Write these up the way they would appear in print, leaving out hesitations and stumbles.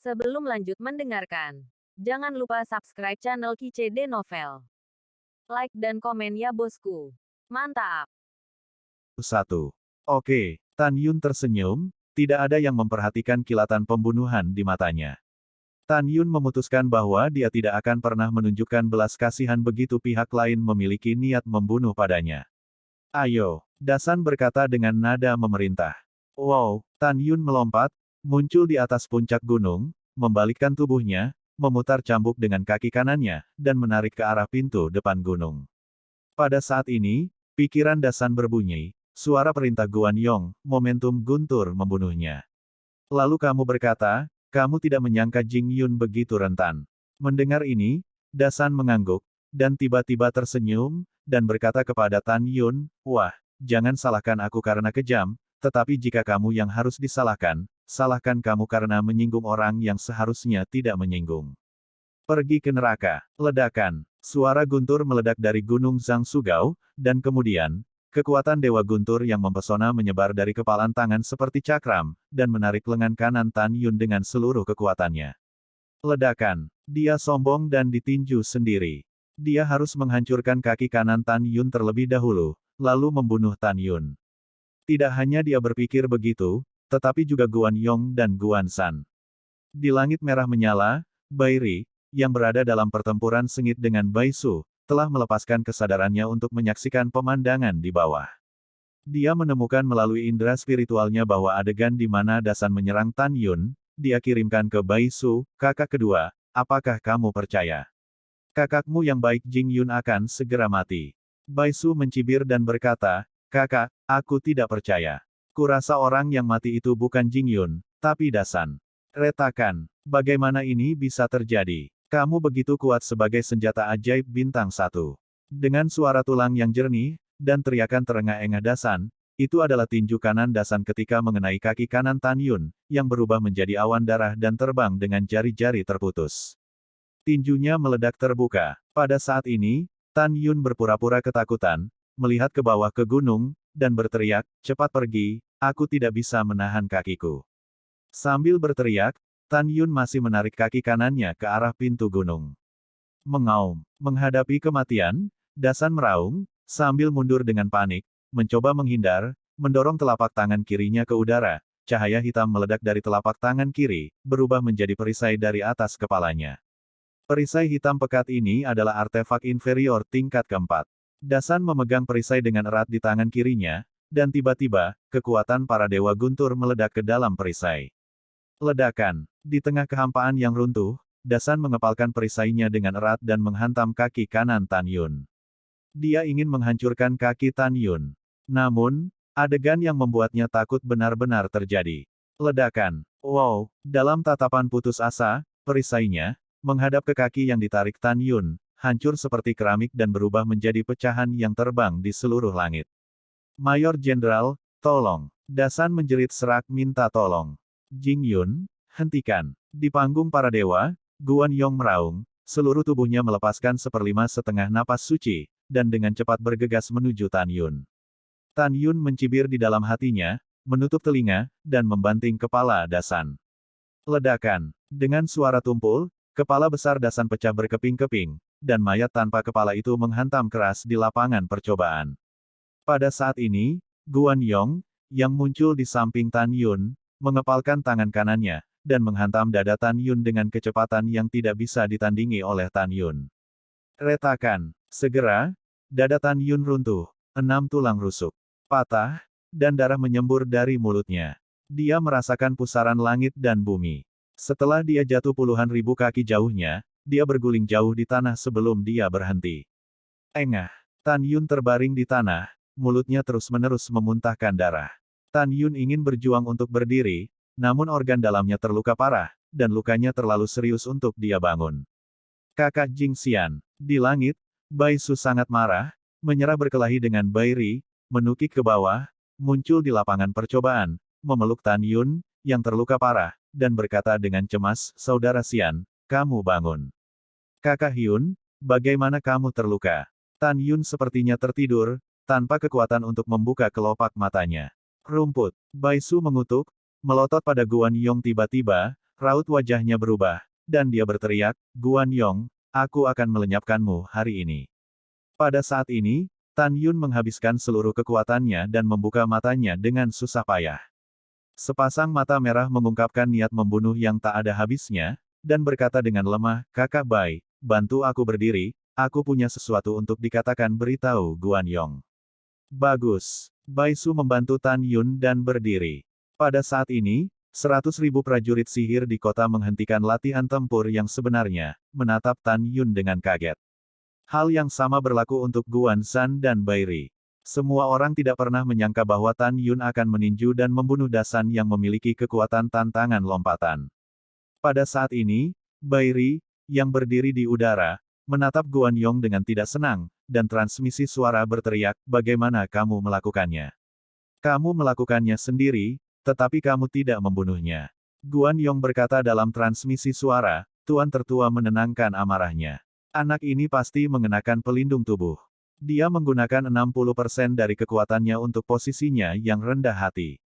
Sebelum lanjut mendengarkan, jangan lupa subscribe channel KCD Novel. Like dan komen ya bosku. Mantap. 1. Oke, Tan Yun tersenyum, tidak ada yang memperhatikan kilatan pembunuhan di matanya. Tan Yun memutuskan bahwa dia tidak akan pernah menunjukkan belas kasihan begitu pihak lain memiliki niat membunuh padanya. Ayo, Dasan berkata dengan nada memerintah. Wow, Tan Yun melompat, muncul di atas puncak gunung, membalikkan tubuhnya, memutar cambuk dengan kaki kanannya, dan menarik ke arah pintu depan gunung. Pada saat ini, pikiran Dasan berbunyi, suara perintah Guan Yong, momentum guntur membunuhnya. Lalu kamu berkata, kamu tidak menyangka Jing Yun begitu rentan. Mendengar ini, Dasan mengangguk, dan tiba-tiba tersenyum, dan berkata kepada Tan Yun, wah, jangan salahkan aku karena kejam, tetapi jika kamu yang harus disalahkan, salahkan kamu karena menyinggung orang yang seharusnya tidak menyinggung. Pergi ke neraka. Ledakan. Suara guntur meledak dari gunung Zhang Sugao, dan kemudian, kekuatan Dewa Guntur yang mempesona menyebar dari kepalan tangan seperti cakram, dan menarik lengan kanan Tan Yun dengan seluruh kekuatannya. Ledakan. Dia sombong dan ditinju sendiri. Dia harus menghancurkan kaki kanan Tan Yun terlebih dahulu, lalu membunuh Tan Yun. Tidak hanya dia berpikir begitu, tetapi juga Guan Yong dan Guan Shan. Di langit merah menyala, Bai Ri, yang berada dalam pertempuran sengit dengan Bai Su, telah melepaskan kesadarannya untuk menyaksikan pemandangan di bawah. Dia menemukan melalui indera spiritualnya bahwa adegan di mana Dasan menyerang Tan Yun, dia kirimkan ke Bai Su, kakak kedua, apakah kamu percaya? Kakakmu yang baik Jing Yun akan segera mati. Bai Su mencibir dan berkata, kakak, aku tidak percaya. Kurasa orang yang mati itu bukan Jing Yun, tapi Dasan. Retakan, bagaimana ini bisa terjadi? Kamu begitu kuat sebagai senjata ajaib bintang 1. Dengan suara tulang yang jernih, dan teriakan terengah-engah Dasan, itu adalah tinju kanan Dasan ketika mengenai kaki kanan Tan Yun, yang berubah menjadi awan darah dan terbang dengan jari-jari terputus. Tinjunya meledak terbuka. Pada saat ini, Tan Yun berpura-pura ketakutan, melihat ke bawah ke gunung, dan berteriak, cepat pergi, aku tidak bisa menahan kakiku. Sambil berteriak, Tan Yun masih menarik kaki kanannya ke arah pintu gunung. Mengaum. Menghadapi kematian, Dasan meraung, sambil mundur dengan panik, mencoba menghindar, mendorong telapak tangan kirinya ke udara, cahaya hitam meledak dari telapak tangan kiri, berubah menjadi perisai dari atas kepalanya. Perisai hitam pekat ini adalah artefak inferior tingkat keempat. Dasan memegang perisai dengan erat di tangan kirinya, dan tiba-tiba, kekuatan para dewa guntur meledak ke dalam perisai. Ledakan. Di tengah kehampaan yang runtuh, Dasan mengepalkan perisainya dengan erat dan menghantam kaki kanan Tan Yun. Dia ingin menghancurkan kaki Tan Yun. Namun, adegan yang membuatnya takut benar-benar terjadi. Ledakan. Wow, dalam tatapan putus asa, perisainya, menghadap ke kaki yang ditarik Tan Yun, hancur seperti keramik dan berubah menjadi pecahan yang terbang di seluruh langit. Mayor Jenderal, tolong. Dasan menjerit serak minta tolong. Jing Yun, hentikan. Di panggung para dewa, Guan Yong meraung, seluruh tubuhnya melepaskan seperlima setengah napas suci, dan dengan cepat bergegas menuju Tan Yun. Tan Yun mencibir di dalam hatinya, menutup telinga, dan membanting kepala Dasan. Ledakan. Dengan suara tumpul, kepala besar Dasan pecah berkeping-keping, dan mayat tanpa kepala itu menghantam keras di lapangan percobaan. Pada saat ini, Guan Yong, yang muncul di samping Tan Yun, mengepalkan tangan kanannya, dan menghantam dada Tan Yun dengan kecepatan yang tidak bisa ditandingi oleh Tan Yun. Retakan. Segera, dada Tan Yun runtuh, 6 tulang rusuk, patah, dan darah menyembur dari mulutnya. Dia merasakan pusaran langit dan bumi. Setelah dia jatuh puluhan ribu kaki jauhnya, dia berguling jauh di tanah sebelum dia berhenti. Engah. Tan Yun terbaring di tanah, mulutnya terus-menerus memuntahkan darah. Tan Yun ingin berjuang untuk berdiri, namun organ dalamnya terluka parah, dan lukanya terlalu serius untuk dia bangun. Kakak Jing Xian. Di langit, Bai Su sangat marah, menyerah berkelahi dengan Bai Ri, menukik ke bawah, muncul di lapangan percobaan, memeluk Tan Yun, yang terluka parah, dan berkata dengan cemas, Saudara Xian, kamu bangun. Kakak Hyun, bagaimana kamu terluka? Tan Yun sepertinya tertidur, tanpa kekuatan untuk membuka kelopak matanya. Rumput. Bai Su mengutuk, melotot pada Guan Yong tiba-tiba, Raut wajahnya berubah, dan dia berteriak, Guan Yong, aku akan melenyapkanmu hari ini. Pada saat ini, Tan Yun menghabiskan seluruh kekuatannya dan membuka matanya dengan susah payah. Sepasang mata merah mengungkapkan niat membunuh yang tak ada habisnya, dan berkata dengan lemah, Kakak Bai, bantu aku berdiri, aku punya sesuatu untuk dikatakan, beritahu Guan Yong. Bagus. Bai Su membantu Tan Yun dan berdiri. Pada saat ini, 100.000 prajurit sihir di kota menghentikan latihan tempur yang sebenarnya, menatap Tan Yun dengan kaget. Hal yang sama berlaku untuk Guan Zhan dan Bai Ri. Semua orang tidak pernah menyangka bahwa Tan Yun akan meninju dan membunuh Dasan yang memiliki kekuatan tantangan lompatan. Pada saat ini, Bai Ri, yang berdiri di udara, menatap Guan Yong dengan tidak senang, dan transmisi suara berteriak, bagaimana kamu melakukannya? Kamu melakukannya sendiri, tetapi kamu tidak membunuhnya. Guan Yong berkata dalam transmisi suara, Tuan Tertua menenangkan amarahnya. Anak ini pasti mengenakan pelindung tubuh. Dia menggunakan 60% dari kekuatannya untuk posisinya yang rendah hati.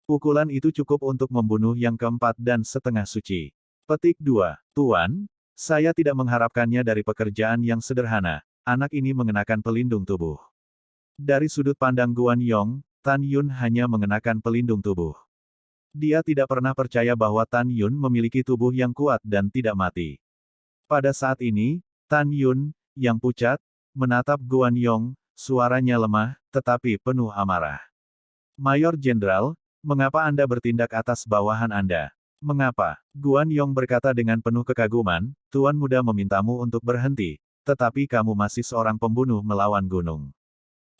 Pukulan itu cukup untuk membunuh yang keempat dan setengah suci. Petik 2. Tuan, saya tidak mengharapkannya dari pekerjaan yang sederhana. Anak ini mengenakan pelindung tubuh. Dari sudut pandang Guan Yong, Tan Yun hanya mengenakan pelindung tubuh. Dia tidak pernah percaya bahwa Tan Yun memiliki tubuh yang kuat dan tidak mati. Pada saat ini, Tan Yun, yang pucat, menatap Guan Yong, suaranya lemah, tetapi penuh amarah. Mayor Jenderal, mengapa Anda bertindak atas bawahan Anda? Mengapa? Guan Yong berkata dengan penuh kekaguman, Tuan Muda memintamu untuk berhenti, tetapi kamu masih seorang pembunuh melawan gunung.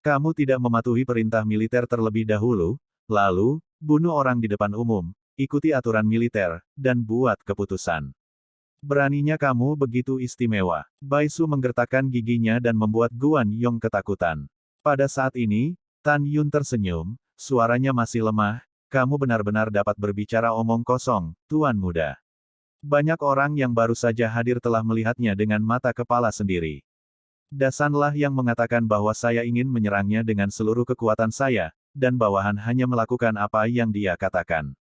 Kamu tidak mematuhi perintah militer terlebih dahulu, lalu, bunuh orang di depan umum, ikuti aturan militer, dan buat keputusan. Beraninya kamu begitu istimewa. Bai Su menggertakkan giginya dan membuat Guan Yong ketakutan. Pada saat ini, Tan Yun tersenyum, suaranya masih lemah, kamu benar-benar dapat berbicara omong kosong, Tuan Muda. Banyak orang yang baru saja hadir telah melihatnya dengan mata kepala sendiri. Dasanlah yang mengatakan bahwa saya ingin menyerangnya dengan seluruh kekuatan saya, dan bawahan hanya melakukan apa yang dia katakan.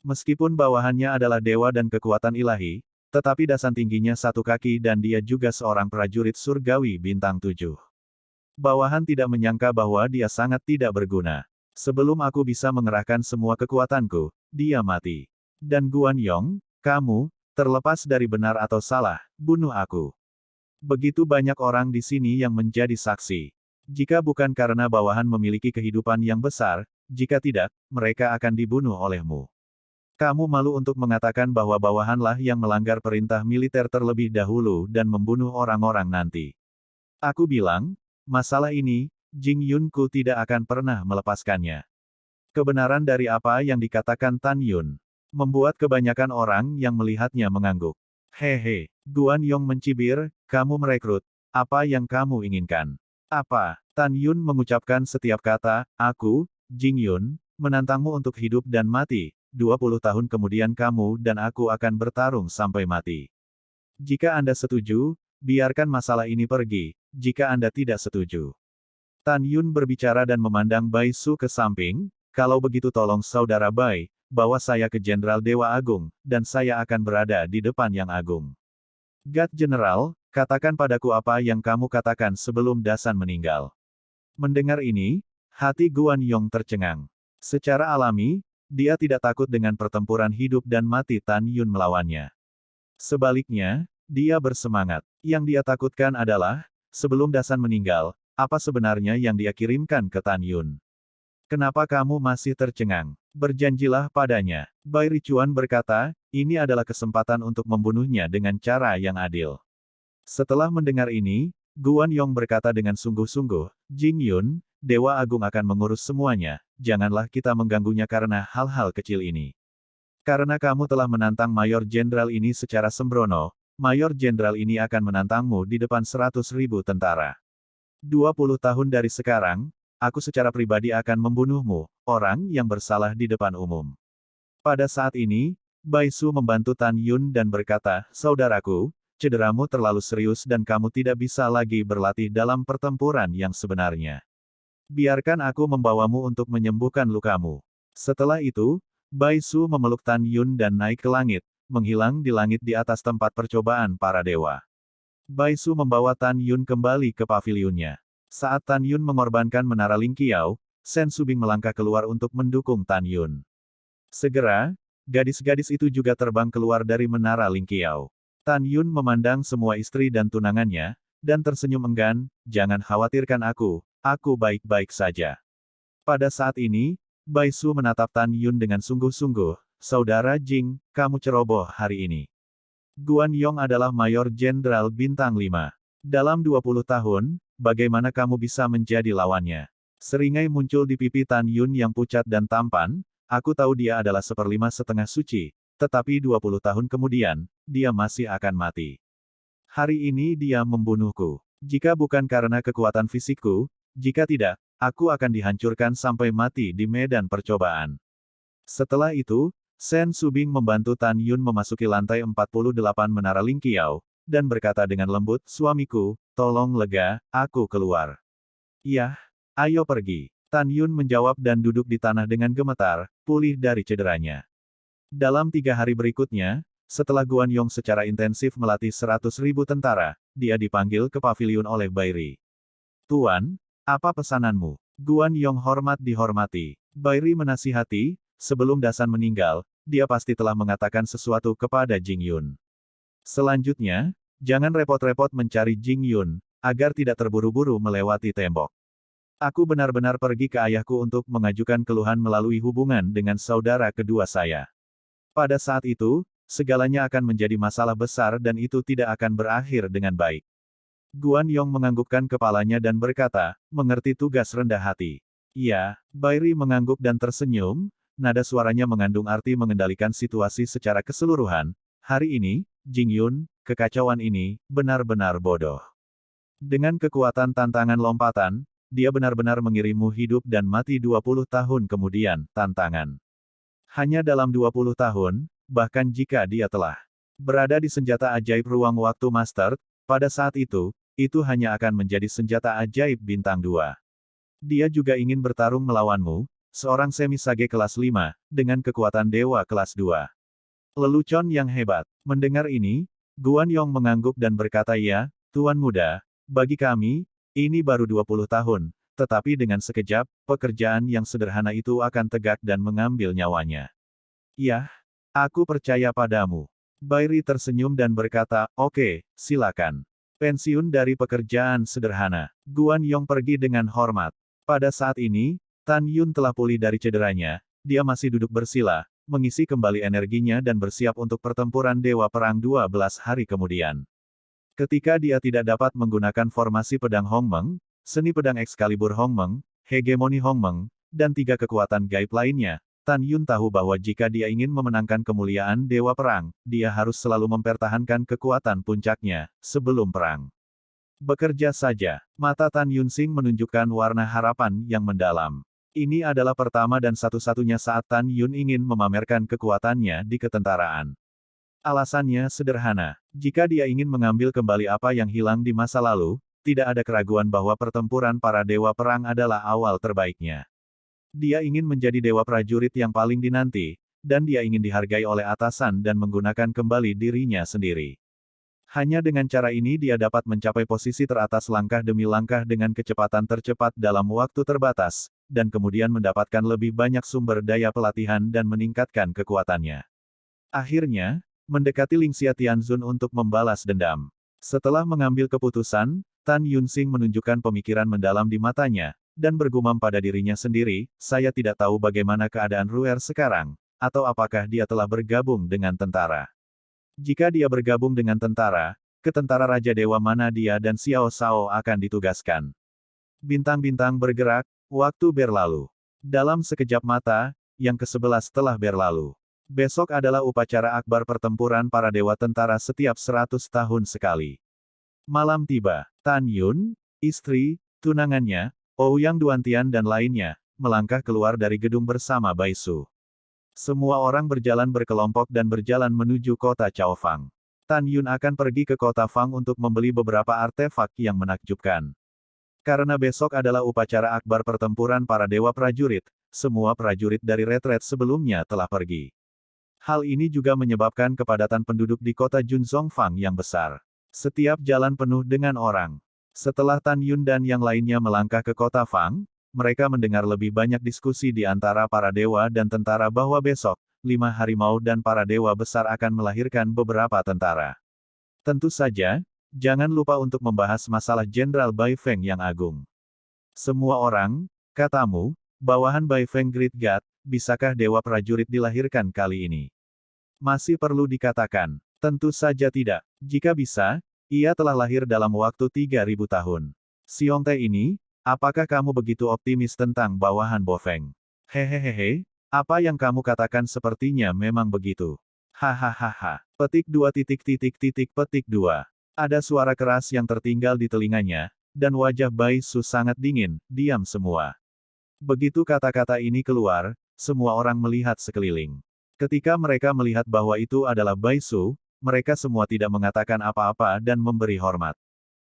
Meskipun bawahannya adalah dewa dan kekuatan ilahi, tetapi Dasan tingginya 1 kaki dan dia juga seorang prajurit surgawi bintang 7. Bawahan tidak menyangka bahwa dia sangat tidak berguna. Sebelum aku bisa mengerahkan semua kekuatanku, dia mati. Dan Guan Yong, kamu, terlepas dari benar atau salah, bunuh aku. Begitu banyak orang di sini yang menjadi saksi. Jika bukan karena bawahan memiliki kehidupan yang besar, jika tidak, mereka akan dibunuh olehmu. Kamu malu untuk mengatakan bahwa bawahanlah yang melanggar perintah militer terlebih dahulu dan membunuh orang-orang nanti. Aku bilang, masalah ini, Jing Yunku tidak akan pernah melepaskannya. Kebenaran dari apa yang dikatakan Tan Yun membuat kebanyakan orang yang melihatnya mengangguk. Hehe, Guan Yong mencibir, kamu merekrut. Apa yang kamu inginkan? Apa? Tan Yun mengucapkan setiap kata, aku, Jing Yun, menantangmu untuk hidup dan mati. 20 tahun kemudian kamu dan aku akan bertarung sampai mati. Jika Anda setuju, biarkan masalah ini pergi. Jika Anda tidak setuju. Tan Yun berbicara dan memandang Bai Su ke samping, kalau begitu tolong saudara Bai, bawa saya ke Jenderal Dewa Agung, dan saya akan berada di depan Yang Agung. God General, katakan padaku apa yang kamu katakan sebelum Dasan meninggal. Mendengar ini, hati Guan Yong tercengang. Secara alami, dia tidak takut dengan pertempuran hidup dan mati Tan Yun melawannya. Sebaliknya, dia bersemangat. Yang dia takutkan adalah, sebelum Dasan meninggal, apa sebenarnya yang dia kirimkan ke Tan Yun? Kenapa kamu masih tercengang? Berjanjilah padanya. Bai Ricuan berkata, ini adalah kesempatan untuk membunuhnya dengan cara yang adil. Setelah mendengar ini, Guan Yong berkata dengan sungguh-sungguh, Jing Yun, Dewa Agung akan mengurus semuanya, janganlah kita mengganggunya karena hal-hal kecil ini. Karena kamu telah menantang Mayor Jenderal ini secara sembrono, Mayor Jenderal ini akan menantangmu di depan 100.000 tentara. 20 tahun dari sekarang, aku secara pribadi akan membunuhmu, orang yang bersalah di depan umum. Pada saat ini, Bai Su membantu Tan Yun dan berkata, saudaraku, cederamu terlalu serius dan kamu tidak bisa lagi berlatih dalam pertempuran yang sebenarnya. Biarkan aku membawamu untuk menyembuhkan lukamu. Setelah itu, Bai Su memeluk Tan Yun dan naik ke langit, menghilang di langit di atas tempat percobaan para dewa. Bai Su membawa Tan Yun kembali ke pavilionnya. Saat Tan Yun mengorbankan menara Ling Qiao, Shen Subing melangkah keluar untuk mendukung Tan Yun. Segera, gadis-gadis itu juga terbang keluar dari menara Ling Qiao. Tan Yun memandang semua istri dan tunangannya, dan tersenyum enggan, "Jangan khawatirkan aku baik-baik saja." Pada saat ini, Bai Su menatap Tan Yun dengan sungguh-sungguh, "Saudara Jing, kamu ceroboh hari ini. Guan Yong adalah Mayor Jenderal Bintang 5. Dalam 20 tahun, bagaimana kamu bisa menjadi lawannya?" Seringai muncul di pipi Tan Yun yang pucat dan tampan, "Aku tahu dia adalah seperlima setengah suci, tetapi 20 tahun kemudian, dia masih akan mati. Hari ini dia membunuhku. Jika bukan karena kekuatan fisikku, jika tidak, aku akan dihancurkan sampai mati di medan percobaan." Setelah itu, Shen Subing membantu Tan Yun memasuki lantai 48 menara Ling Qiao, dan berkata dengan lembut, "Suamiku, tolong lega, aku keluar." "Yah, ayo pergi." Tan Yun menjawab dan duduk di tanah dengan gemetar, pulih dari cederanya. Dalam 3 hari berikutnya, setelah Guan Yong secara intensif melatih 100.000 tentara, dia dipanggil ke pavilion oleh Bairi. "Tuan, apa pesananmu?" Guan Yong hormat dihormati. Bairi menasihati, "Sebelum Dasan meninggal, dia pasti telah mengatakan sesuatu kepada Jing Yun. Selanjutnya, jangan repot-repot mencari Jing Yun, agar tidak terburu-buru melewati tembok. Aku benar-benar pergi ke ayahku untuk mengajukan keluhan melalui hubungan dengan saudara kedua saya. Pada saat itu, segalanya akan menjadi masalah besar dan itu tidak akan berakhir dengan baik." Guan Yong menganggukkan kepalanya dan berkata, "Mengerti tugas rendah hati." "Iya." Bairi mengangguk dan tersenyum, nada suaranya mengandung arti mengendalikan situasi secara keseluruhan. "Hari ini, Jing Yun, kekacauan ini, benar-benar bodoh. Dengan kekuatan tantangan lompatan, dia benar-benar mengirimmu hidup dan mati 20 tahun kemudian, tantangan. Hanya dalam 20 tahun, bahkan jika dia telah berada di senjata ajaib ruang waktu Master, pada saat itu hanya akan menjadi senjata ajaib bintang 2. Dia juga ingin bertarung melawanmu, seorang semi-sage kelas 5, dengan kekuatan dewa kelas 2. Lelucon yang hebat." Mendengar ini, Guan Yong mengangguk dan berkata, "Ya, Tuan Muda, bagi kami, ini baru 20 tahun, tetapi dengan sekejap, pekerjaan yang sederhana itu akan tegak dan mengambil nyawanya." "Yah, aku percaya padamu." Bairi tersenyum dan berkata, "Oke, silakan. Pensiun dari pekerjaan sederhana." Guan Yong pergi dengan hormat. Pada saat ini, Tan Yun telah pulih dari cederanya, dia masih duduk bersila, mengisi kembali energinya dan bersiap untuk pertempuran Dewa Perang 12 hari kemudian. Ketika dia tidak dapat menggunakan formasi pedang Hongmeng, seni pedang Excalibur Hongmeng, hegemoni Hongmeng, dan 3 kekuatan gaib lainnya, Tan Yun tahu bahwa jika dia ingin memenangkan kemuliaan Dewa Perang, dia harus selalu mempertahankan kekuatan puncaknya, sebelum perang. Bekerja saja. Mata Tan Yun Sing menunjukkan warna harapan yang mendalam. Ini adalah pertama dan satu-satunya saat Tan Yun ingin memamerkan kekuatannya di ketentaraan. Alasannya sederhana. Jika dia ingin mengambil kembali apa yang hilang di masa lalu, tidak ada keraguan bahwa pertempuran para dewa perang adalah awal terbaiknya. Dia ingin menjadi dewa prajurit yang paling dinanti, dan dia ingin dihargai oleh atasan dan menggunakan kembali dirinya sendiri. Hanya dengan cara ini dia dapat mencapai posisi teratas langkah demi langkah dengan kecepatan tercepat dalam waktu terbatas, dan kemudian mendapatkan lebih banyak sumber daya pelatihan dan meningkatkan kekuatannya. Akhirnya, mendekati Lingxia Tianzun untuk membalas dendam. Setelah mengambil keputusan, Tan Yun Sing menunjukkan pemikiran mendalam di matanya, dan bergumam pada dirinya sendiri, "Saya tidak tahu bagaimana keadaan Ruer sekarang, atau apakah dia telah bergabung dengan tentara. Jika dia bergabung dengan tentara, ke tentara Raja Dewa mana dia dan Xiao Shao akan ditugaskan." Bintang-bintang bergerak, waktu berlalu. Dalam sekejap mata, yang ke-11 telah berlalu. Besok adalah upacara akbar pertempuran para dewa tentara setiap 100 tahun sekali. Malam tiba. Tan Yun, istri, tunangannya, Ouyang Duantian dan lainnya, melangkah keluar dari gedung bersama Bai Su. Semua orang berjalan berkelompok dan berjalan menuju kota Chaofang. Tan Yun akan pergi ke kota Fang untuk membeli beberapa artefak yang menakjubkan. Karena besok adalah upacara akbar pertempuran para dewa prajurit, semua prajurit dari retret sebelumnya telah pergi. Hal ini juga menyebabkan kepadatan penduduk di kota Junzongfang yang besar. Setiap jalan penuh dengan orang. Setelah Tan Yun dan yang lainnya melangkah ke kota Fang, mereka mendengar lebih banyak diskusi di antara para dewa dan tentara bahwa besok, 5 harimau dan para dewa besar akan melahirkan beberapa tentara. Tentu saja, jangan lupa untuk membahas masalah Jenderal Bai Feng yang agung. Semua orang, katamu, bawahan Bai Feng Great God, bisakah dewa prajurit dilahirkan kali ini? Masih perlu dikatakan, tentu saja tidak. Jika bisa, ia telah lahir dalam waktu 3.000 tahun. Xiongte ini, apakah kamu begitu optimis tentang bawahan Bo Feng? Hehehehe, apa yang kamu katakan sepertinya memang begitu. Hahaha. Petik 2. Ada suara keras yang tertinggal di telinganya, dan wajah Bai Su sangat dingin, diam semua. Begitu kata-kata ini keluar, semua orang melihat sekeliling. Ketika mereka melihat bahwa itu adalah Bai Su, mereka semua tidak mengatakan apa-apa dan memberi hormat.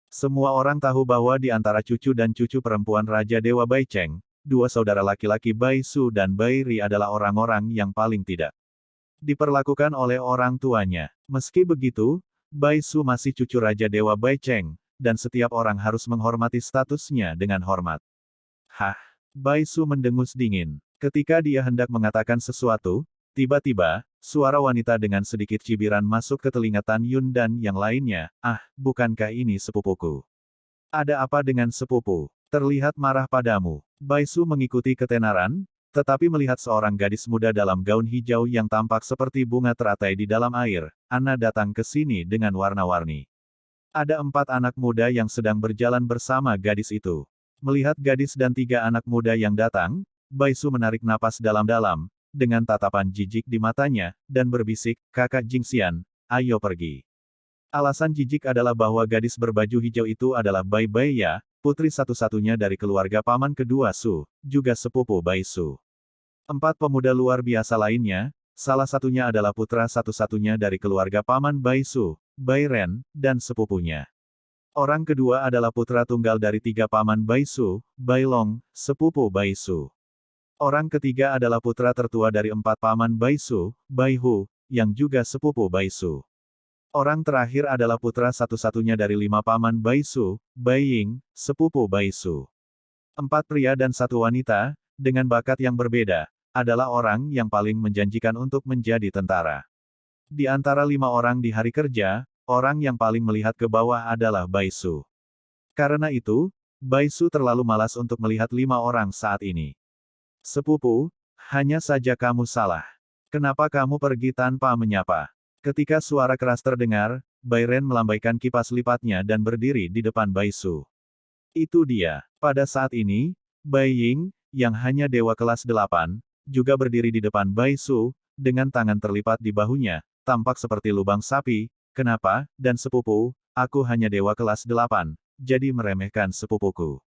Semua orang tahu bahwa di antara cucu dan cucu perempuan Raja Dewa Bai Cheng, 2 saudara laki-laki Bai Su dan Bai Ri adalah orang-orang yang paling tidak diperlakukan oleh orang tuanya. Meski begitu, Bai Su masih cucu Raja Dewa Bai Cheng, dan setiap orang harus menghormati statusnya dengan hormat. Hah? Bai Su mendengus dingin. Ketika dia hendak mengatakan sesuatu, tiba-tiba, suara wanita dengan sedikit cibiran masuk ke telinga Tan Yun dan yang lainnya. Ah, bukankah ini sepupuku? Ada apa dengan sepupu? Terlihat marah padamu. Bai Su mengikuti ketenaran, tetapi melihat seorang gadis muda dalam gaun hijau yang tampak seperti bunga teratai di dalam air, Ana datang ke sini dengan warna-warni. Ada 4 anak muda yang sedang berjalan bersama gadis itu. Melihat gadis dan 3 anak muda yang datang, Bai Su menarik napas dalam-dalam, dengan tatapan jijik di matanya, dan berbisik, "Kakak Jingxian, ayo pergi." Alasan jijik adalah bahwa gadis berbaju hijau itu adalah Bai Bai Ya, putri satu-satunya dari keluarga paman kedua Su, juga sepupu Bai Su. 4 pemuda luar biasa lainnya, salah satunya adalah putra satu-satunya dari keluarga paman Bai Su, Bai Ren, dan sepupunya. Orang kedua adalah putra tunggal dari 3 paman Bai Su, Bai Long, sepupu Bai Su. Orang ketiga adalah putra tertua dari 4 paman Bai Su, Bai Hu, yang juga sepupu Bai Su. Orang terakhir adalah putra satu-satunya dari 5 paman Bai Su, Bai Ying, sepupu Bai Su. 4 pria dan 1 wanita, dengan bakat yang berbeda, adalah orang yang paling menjanjikan untuk menjadi tentara. Di antara 5 orang di hari kerja, orang yang paling melihat ke bawah adalah Bai Su. Karena itu, Bai Su terlalu malas untuk melihat 5 orang saat ini. Sepupu, hanya saja kamu salah. Kenapa kamu pergi tanpa menyapa? Ketika suara keras terdengar, Bai Ren melambaikan kipas lipatnya dan berdiri di depan Bai Su. Itu dia. Pada saat ini, Bai Ying, yang hanya dewa kelas 8, juga berdiri di depan Bai Su, dengan tangan terlipat di bahunya, tampak seperti lubang sapi. Kenapa, dan sepupu, aku hanya dewa kelas 8, jadi meremehkan sepupuku.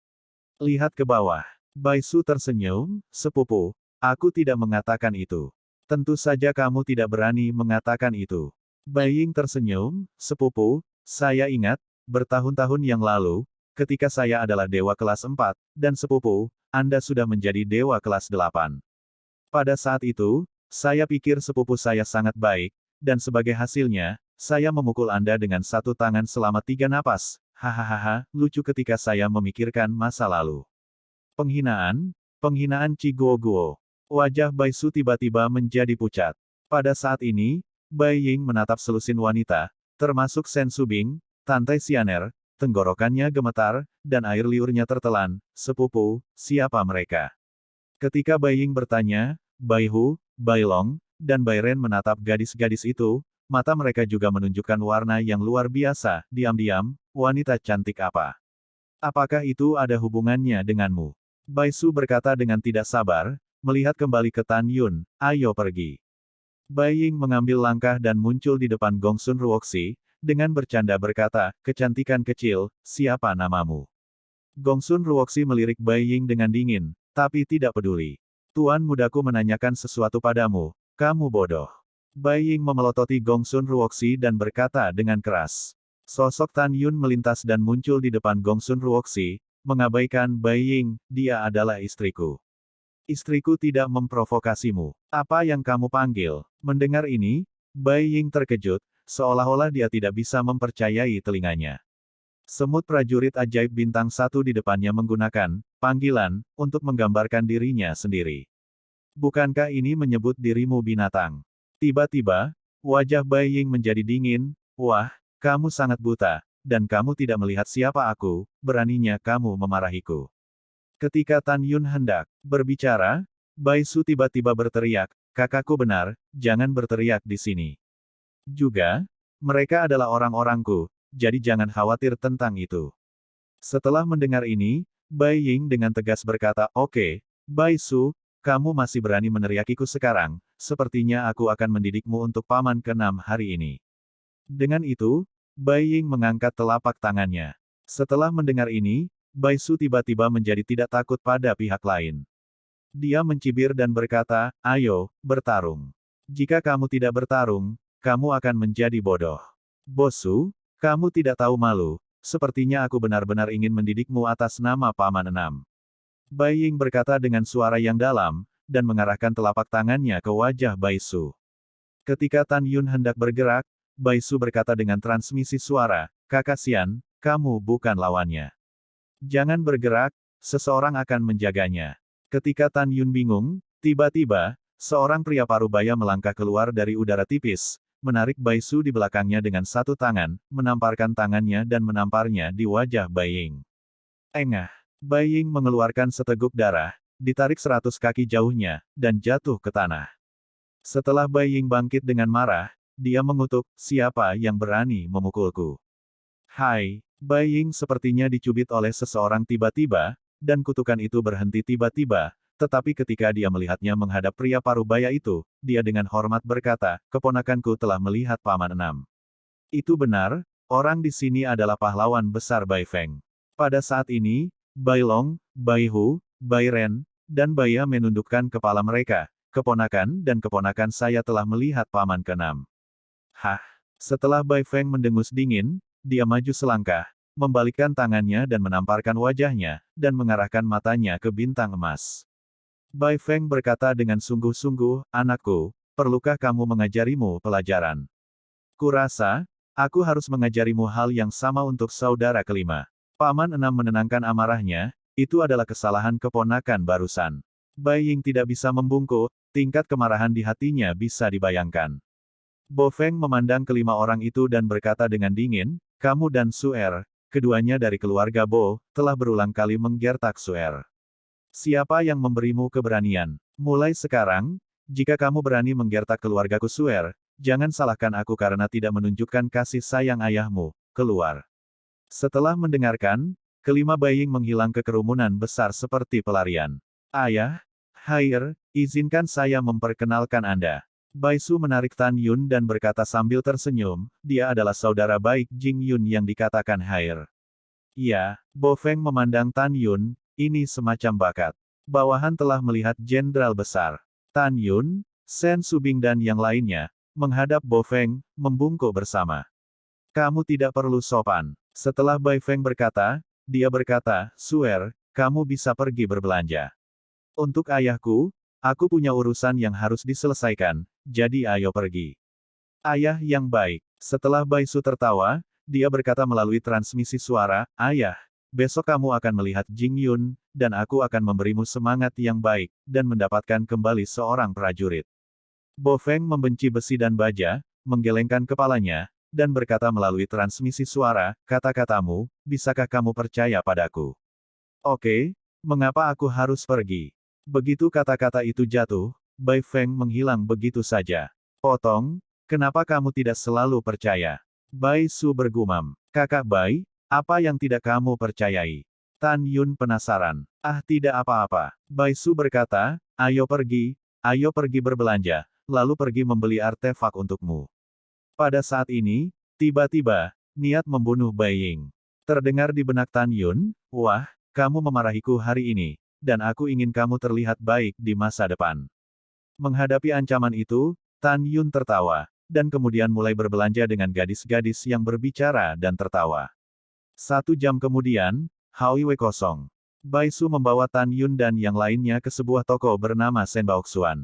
Lihat ke bawah. Bai Su tersenyum, sepupu, aku tidak mengatakan itu. Tentu saja kamu tidak berani mengatakan itu. Bai Ying tersenyum, sepupu, saya ingat, bertahun-tahun yang lalu, ketika saya adalah dewa kelas 4, dan sepupu, Anda sudah menjadi dewa kelas 8. Pada saat itu, saya pikir sepupu saya sangat baik, dan sebagai hasilnya, saya memukul Anda dengan 1 tangan selama 3 napas. Hahaha, lucu ketika saya memikirkan masa lalu. Penghinaan, penghinaan Ci Guo. Wajah Bai Su tiba-tiba menjadi pucat. Pada saat ini, Bai Ying menatap selusin wanita, termasuk Sen Subing, Tantai Xianer, tenggorokannya gemetar, dan air liurnya tertelan. Sepupu, siapa mereka? Ketika Bai Ying bertanya, Bai Hu, Bai Long, dan Bai Ren menatap gadis-gadis itu, mata mereka juga menunjukkan warna yang luar biasa. Diam-diam, wanita cantik apa? Apakah itu ada hubungannya denganmu? Bai Su berkata dengan tidak sabar, melihat kembali ke Tan Yun, ayo pergi. Bai Ying mengambil langkah dan muncul di depan Gongsun Ruoxi, dengan bercanda berkata, kecantikan kecil, siapa namamu? Gongsun Ruoxi melirik Bai Ying dengan dingin, tapi tidak peduli. Tuan mudaku menanyakan sesuatu padamu, kamu bodoh. Bai Ying memelototi Gongsun Ruoxi dan berkata dengan keras. Sosok Tan Yun melintas dan muncul di depan Gongsun Ruoxi, mengabaikan Bai Ying, dia adalah istriku. Istriku tidak memprovokasimu. Apa yang kamu panggil? Mendengar ini, Bai Ying terkejut, seolah-olah dia tidak bisa mempercayai telinganya. Semut prajurit ajaib bintang 1 di depannya menggunakan panggilan untuk menggambarkan dirinya sendiri. Bukankah ini menyebut dirimu binatang? Tiba-tiba, wajah Bai Ying menjadi dingin. Wah, kamu sangat buta, dan kamu tidak melihat siapa aku, beraninya kamu memarahiku. Ketika Tan Yun hendak berbicara, Bai Su tiba-tiba berteriak, kakakku benar, jangan berteriak di sini. Juga, mereka adalah orang-orangku, jadi jangan khawatir tentang itu. Setelah mendengar ini, Bai Ying dengan tegas berkata, oke, Bai Su, kamu masih berani meneriakiku sekarang, sepertinya aku akan mendidikmu untuk paman ke-6 hari ini. Dengan itu, Bai Ying mengangkat telapak tangannya. Setelah mendengar ini, Bai Su tiba-tiba menjadi tidak takut pada pihak lain. Dia mencibir dan berkata, ayo, bertarung. Jika kamu tidak bertarung, kamu akan menjadi bodoh. Bosu, kamu tidak tahu malu, sepertinya aku benar-benar ingin mendidikmu atas nama Paman 6. Bai Ying berkata dengan suara yang dalam, dan mengarahkan telapak tangannya ke wajah Bai Su. Ketika Tan Yun hendak bergerak, Bai Su berkata dengan transmisi suara, kakak Xian, kamu bukan lawannya. Jangan bergerak, seseorang akan menjaganya. Ketika Tan Yun bingung, tiba-tiba, seorang pria parubaya melangkah keluar dari udara tipis, menarik Bai Su di belakangnya dengan satu tangan, menamparkan tangannya dan menamparnya di wajah Bai Ying. Engah! Bai Ying mengeluarkan seteguk darah, ditarik 100 kaki jauhnya, dan jatuh ke tanah. Setelah Bai Ying bangkit dengan marah, dia mengutuk, siapa yang berani memukulku? Hai! Bai Ying sepertinya dicubit oleh seseorang tiba-tiba, dan kutukan itu berhenti tiba-tiba, tetapi ketika dia melihatnya menghadap pria parubaya itu, dia dengan hormat berkata, keponakanku telah melihat Paman 6. Itu benar, orang di sini adalah pahlawan besar Bai Feng. Pada saat ini, Bai Long, Bai Hu, Bai Ren, dan Bai Ya menundukkan kepala mereka, keponakan dan keponakan saya telah melihat Paman ke-6. Hah! Setelah Bai Feng mendengus dingin, dia maju selangkah, membalikkan tangannya dan menamparkan wajahnya, dan mengarahkan matanya ke bintang emas. Bai Feng berkata dengan sungguh-sungguh, anakku, perlukah kamu mengajarimu pelajaran? Kurasa, aku harus mengajarimu hal yang sama untuk saudara kelima. Paman 6 menenangkan amarahnya, itu adalah kesalahan keponakan barusan. Bai Ying tidak bisa membungkuk, tingkat kemarahan di hatinya bisa dibayangkan. Bo Feng memandang kelima orang itu dan berkata dengan dingin, kamu dan Suer, keduanya dari keluarga Bo, telah berulang kali menggertak Suer. Siapa yang memberimu keberanian? Mulai sekarang, jika kamu berani menggertak keluargaku Suer, jangan salahkan aku karena tidak menunjukkan kasih sayang ayahmu. Keluar. Setelah mendengarkan, kelima Bai Ying menghilang ke kerumunan besar seperti pelarian. Ayah, Haier, izinkan saya memperkenalkan Anda. Bai Su menarik Tan Yun dan berkata sambil tersenyum, dia adalah saudara baik Jing Yun yang dikatakan Haier. Ya, Bo Feng memandang Tan Yun, ini semacam bakat. Bawahan telah melihat jenderal besar. Tan Yun, Sen Subing dan yang lainnya, menghadap Bo Feng, membungkuk bersama. Kamu tidak perlu sopan. Setelah Bai Feng berkata, dia berkata, Suer, kamu bisa pergi berbelanja. Untuk ayahku, aku punya urusan yang harus diselesaikan, jadi ayo pergi. Ayah yang baik. Setelah Bai Su tertawa, dia berkata melalui transmisi suara, ayah, besok kamu akan melihat Jing Yun, dan aku akan memberimu semangat yang baik, dan mendapatkan kembali seorang prajurit. Bo Feng membenci besi dan baja, menggelengkan kepalanya, dan berkata melalui transmisi suara, kata-katamu, bisakah kamu percaya padaku? Oke, mengapa aku harus pergi? Begitu kata-kata itu jatuh, Bai Feng menghilang begitu saja. Potong, kenapa kamu tidak selalu percaya? Bai Su bergumam, kakak Bai, apa yang tidak kamu percayai? Tan Yun penasaran. Ah tidak apa-apa. Bai Su berkata, ayo pergi berbelanja, lalu pergi membeli artefak untukmu. Pada saat ini, tiba-tiba, niat membunuh Bai Ying terdengar di benak Tan Yun, wah, kamu memarahiku hari ini, dan aku ingin kamu terlihat baik di masa depan. Menghadapi ancaman itu, Tan Yun tertawa, dan kemudian mulai berbelanja dengan gadis-gadis yang berbicara dan tertawa. 1 jam kemudian, Hao Wei kosong. Bai Su membawa Tan Yun dan yang lainnya ke sebuah toko bernama Senbaoxuan.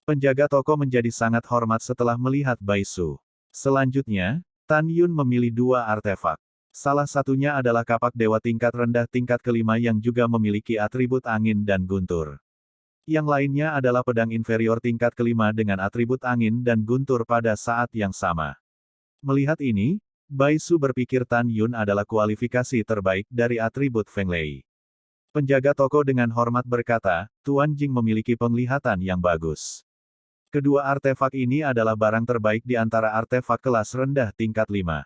Penjaga toko menjadi sangat hormat setelah melihat Bai Su. Selanjutnya, Tan Yun memilih dua artefak. Salah satunya adalah kapak dewa tingkat rendah tingkat kelima yang juga memiliki atribut angin dan guntur. Yang lainnya adalah pedang inferior tingkat kelima dengan atribut angin dan guntur pada saat yang sama. Melihat ini, Bai Su berpikir Tan Yun adalah kualifikasi terbaik dari atribut Feng Lei. Penjaga toko dengan hormat berkata, Tuan Jing memiliki penglihatan yang bagus. Kedua artefak ini adalah barang terbaik di antara artefak kelas rendah tingkat 5.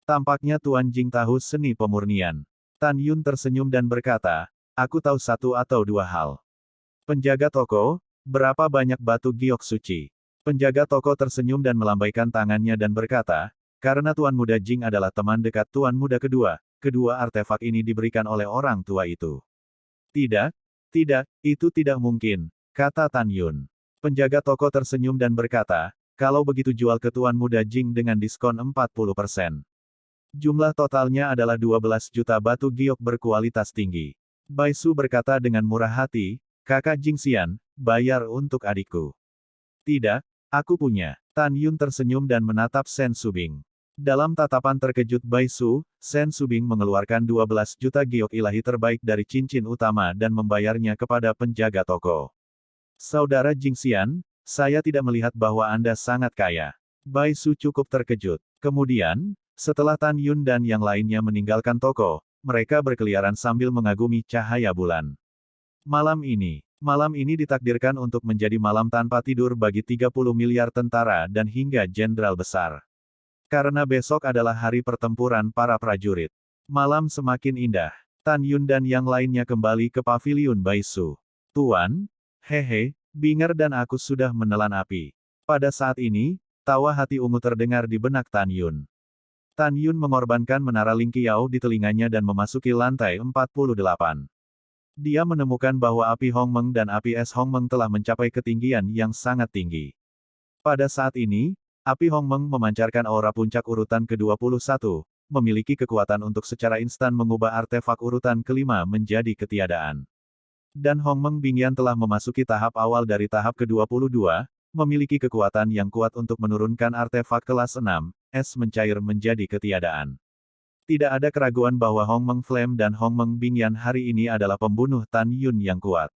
Tampaknya Tuan Jing tahu seni pemurnian. Tan Yun tersenyum dan berkata, aku tahu satu atau dua hal. Penjaga toko, berapa banyak batu giok suci? Penjaga toko tersenyum dan melambaikan tangannya dan berkata, karena Tuan Muda Jing adalah teman dekat Tuan Muda kedua, kedua artefak ini diberikan oleh orang tua itu. Tidak, itu tidak mungkin, kata Tan Yun. Penjaga toko tersenyum dan berkata, kalau begitu jual ke Tuan Muda Jing dengan diskon 40%. Jumlah totalnya adalah 12 juta batu giok berkualitas tinggi. Bai Su berkata dengan murah hati, kakak Jing Xian, bayar untuk adikku. Tidak, aku punya. Tan Yun tersenyum dan menatap Sen Subing. Dalam tatapan terkejut Bai Su, Sen Subing mengeluarkan 12 juta giok ilahi terbaik dari cincin utama dan membayarnya kepada penjaga toko. Saudara Jing Xian, saya tidak melihat bahwa Anda sangat kaya. Bai Su cukup terkejut. Kemudian, setelah Tan Yun dan yang lainnya meninggalkan toko, mereka berkeliaran sambil mengagumi cahaya bulan. Malam ini ditakdirkan untuk menjadi malam tanpa tidur bagi 30 miliar tentara dan hingga jenderal besar. Karena besok adalah hari pertempuran para prajurit. Malam semakin indah. Tan Yun dan yang lainnya kembali ke paviliun Bai Su. Tuan, hehe, Binger dan aku sudah menelan api. Pada saat ini, tawa hati ungu terdengar di benak Tan Yun. Tan Yun mengorbankan menara Lingqiao di telinganya dan memasuki lantai 48. Dia menemukan bahwa api Hongmeng dan api es Hongmeng telah mencapai ketinggian yang sangat tinggi. Pada saat ini, api Hongmeng memancarkan aura puncak urutan ke-21, memiliki kekuatan untuk secara instan mengubah artefak urutan kelima menjadi ketiadaan. Dan Hongmeng Bingyan telah memasuki tahap awal dari tahap ke-22, memiliki kekuatan yang kuat untuk menurunkan artefak kelas 6, es mencair menjadi ketiadaan. Tidak ada keraguan bahwa Hongmeng Flame dan Hongmeng Bingyan hari ini adalah pembunuh Tan Yun yang kuat.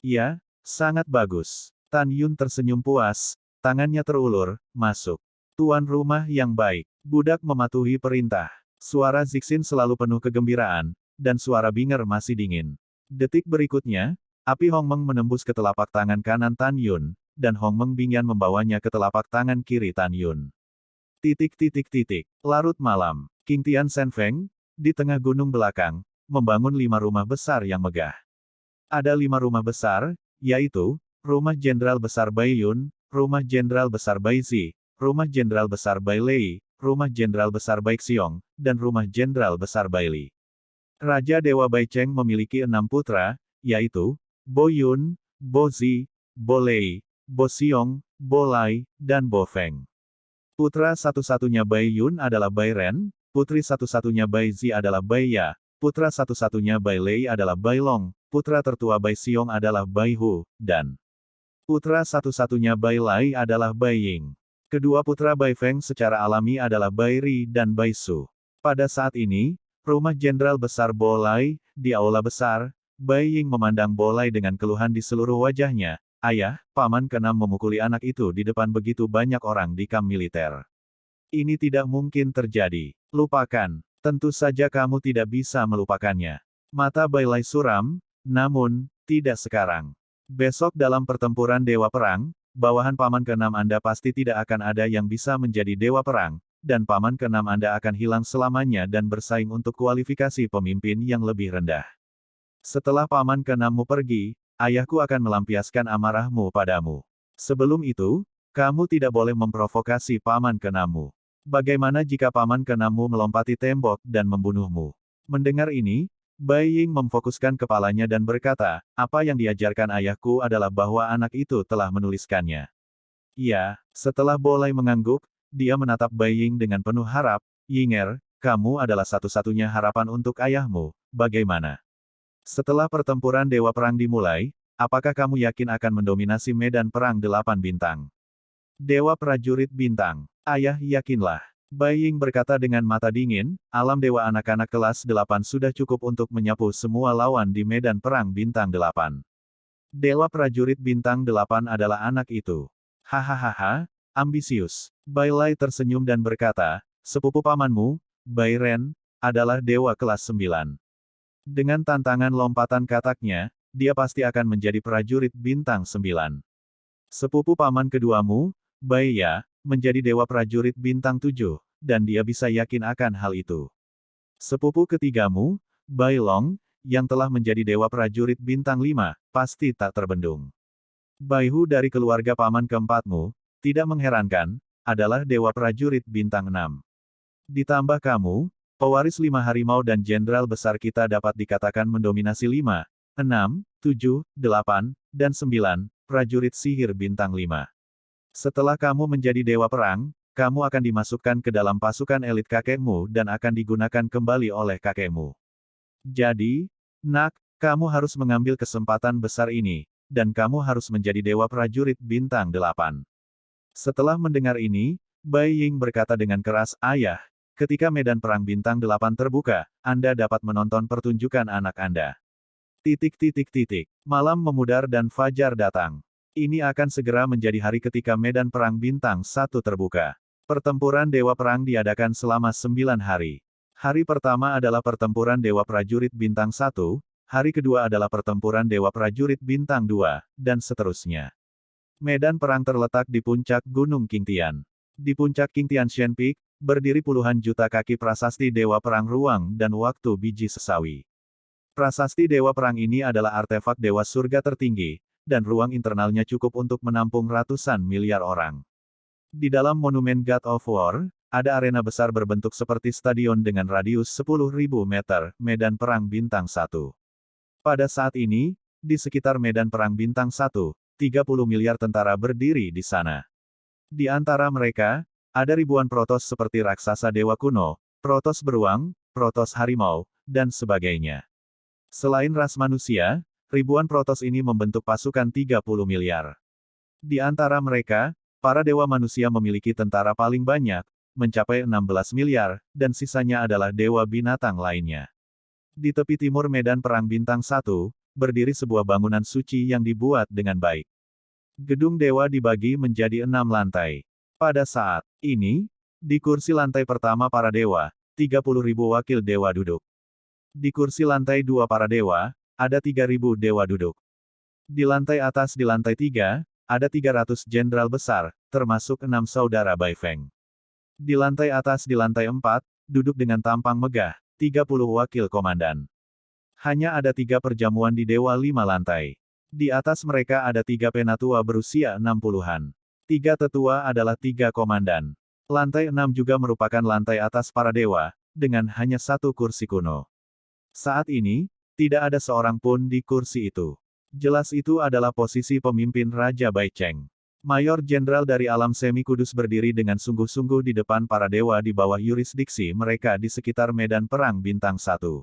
Ya, sangat bagus. Tan Yun tersenyum puas, tangannya terulur, masuk. Tuan rumah yang baik. Budak mematuhi perintah. Suara Zixin selalu penuh kegembiraan, dan suara Binger masih dingin. Detik berikutnya, api Hongmeng menembus ke telapak tangan kanan Tan Yun, dan Hongmeng Bingyan membawanya ke telapak tangan kiri Tan Yun. Larut malam. King Tian Sen Feng, di tengah gunung belakang, membangun 5 rumah besar yang megah. Ada 5 rumah besar, yaitu, Rumah Jenderal Besar Bai Yun, Rumah Jenderal Besar Bai Zi, Rumah Jenderal Besar Bai Lei, Rumah Jenderal Besar Bai Xiong, dan Rumah Jenderal Besar Bai Li. Raja Dewa Bai Cheng memiliki 6 putra, yaitu, Bo Yun, Bo Zi, Bo Lei, Bo Xiong, Bo Lai, dan Bo Feng. Putra satu-satunya Bai Yun adalah Bai Ren, putri satu-satunya Bai Zi adalah Bai Ya, putra satu-satunya Bai Lei adalah Bai Long, putra tertua Bai Xiong adalah Bai Hu, dan putra satu-satunya Bai Lai adalah Bai Ying. Kedua putra Bai Feng secara alami adalah Bai Ri dan Bai Su. Pada saat ini, rumah Jenderal Besar Bo Lai, di aula besar, Bai Ying memandang Bo Lai dengan keluhan di seluruh wajahnya. Ayah, paman ke-6 memukuli anak itu di depan begitu banyak orang di kamp militer. Ini tidak mungkin terjadi. Lupakan. Tentu saja kamu tidak bisa melupakannya. Mata Bai Lai suram, namun, tidak sekarang. Besok dalam pertempuran Dewa Perang, bawahan paman ke-6 Anda pasti tidak akan ada yang bisa menjadi Dewa Perang, dan paman ke-6 Anda akan hilang selamanya dan bersaing untuk kualifikasi pemimpin yang lebih rendah. Setelah paman ke-6-mu pergi, ayahku akan melampiaskan amarahmu padamu. Sebelum itu, kamu tidak boleh memprovokasi paman ke-6-mu. Bagaimana jika paman ke-6-mu melompati tembok dan membunuhmu? Mendengar ini, Bai Ying memfokuskan kepalanya dan berkata, apa yang diajarkan ayahku adalah bahwa anak itu telah menuliskannya. Ya, setelah Bo Lai mengangguk, dia menatap Bai Ying dengan penuh harap, Yinger, kamu adalah satu-satunya harapan untuk ayahmu, bagaimana? Setelah pertempuran Dewa Perang dimulai, apakah kamu yakin akan mendominasi medan perang 8 bintang? Dewa Prajurit Bintang. Ayah, yakinlah. Bai Ying berkata dengan mata dingin, alam dewa anak-anak kelas 8 sudah cukup untuk menyapu semua lawan di medan perang bintang 8. Dewa Prajurit Bintang 8 adalah anak itu. Hahaha, ambisius. Bai Lai tersenyum dan berkata, sepupu pamanmu, Bai Ren, adalah dewa kelas 9. Dengan tantangan lompatan kataknya, dia pasti akan menjadi prajurit bintang 9. Sepupu paman keduamu, Bai Ya, menjadi dewa prajurit bintang 7, dan dia bisa yakin akan hal itu. Sepupu ketigamu, Bai Long, yang telah menjadi dewa prajurit bintang 5, pasti tak terbendung. Bai Hu dari keluarga paman keempatmu, tidak mengherankan, adalah dewa prajurit bintang 6. Ditambah kamu, pewaris 5 harimau dan jenderal besar kita dapat dikatakan mendominasi 5, 6, 7, 8, dan 9, prajurit sihir bintang 5. Setelah kamu menjadi dewa perang, kamu akan dimasukkan ke dalam pasukan elit kakekmu dan akan digunakan kembali oleh kakekmu. Jadi, nak, kamu harus mengambil kesempatan besar ini, dan kamu harus menjadi dewa prajurit bintang 8. Setelah mendengar ini, Bai Ying berkata dengan keras, ayah, ketika medan perang bintang 8 terbuka, Anda dapat menonton pertunjukan anak Anda. Malam memudar dan fajar datang. Ini akan segera menjadi hari ketika medan perang bintang 1 terbuka. Pertempuran Dewa Perang diadakan selama 9 hari. Hari pertama adalah pertempuran Dewa Prajurit Bintang 1, hari kedua adalah pertempuran Dewa Prajurit Bintang 2, dan seterusnya. Medan perang terletak di puncak Gunung Qingtian. Di puncak Qingtian Shen Peak, berdiri puluhan juta kaki prasasti Dewa Perang Ruang dan Waktu Biji Sesawi. Prasasti Dewa Perang ini adalah artefak Dewa Surga tertinggi, dan ruang internalnya cukup untuk menampung ratusan miliar orang. Di dalam monumen God of War, ada arena besar berbentuk seperti stadion dengan radius 10.000 meter, medan perang bintang 1. Pada saat ini, di sekitar medan perang bintang 1, 30 miliar tentara berdiri di sana. Di antara mereka, ada ribuan protos seperti raksasa dewa kuno, protos beruang, protos harimau, dan sebagainya. Selain ras manusia, ribuan protos ini membentuk pasukan 30 miliar. Di antara mereka, para dewa manusia memiliki tentara paling banyak, mencapai 16 miliar, dan sisanya adalah dewa binatang lainnya. Di tepi timur medan perang bintang 1, berdiri sebuah bangunan suci yang dibuat dengan baik. Gedung dewa dibagi menjadi 6 lantai. Pada saat ini, di kursi lantai pertama para dewa, 30.000 wakil dewa duduk. Di kursi lantai 2 para dewa, ada 3.000 dewa duduk. Di lantai atas di lantai 3, ada 300 jenderal besar, termasuk 6 saudara Bai Feng. Di lantai atas di lantai 4, duduk dengan tampang megah, 30 wakil komandan. Hanya ada 3 perjamuan di Dewa 5 lantai. Di atas mereka ada 3 penatua berusia 60-an. 3 tetua adalah 3 komandan. Lantai 6 juga merupakan lantai atas para dewa, dengan hanya 1 kursi kuno. Saat ini, tidak ada seorang pun di kursi itu. Jelas itu adalah posisi pemimpin Raja Bai Cheng. Mayor Jenderal dari alam semi kudus berdiri dengan sungguh-sungguh di depan para dewa di bawah yurisdiksi mereka di sekitar medan perang bintang 1.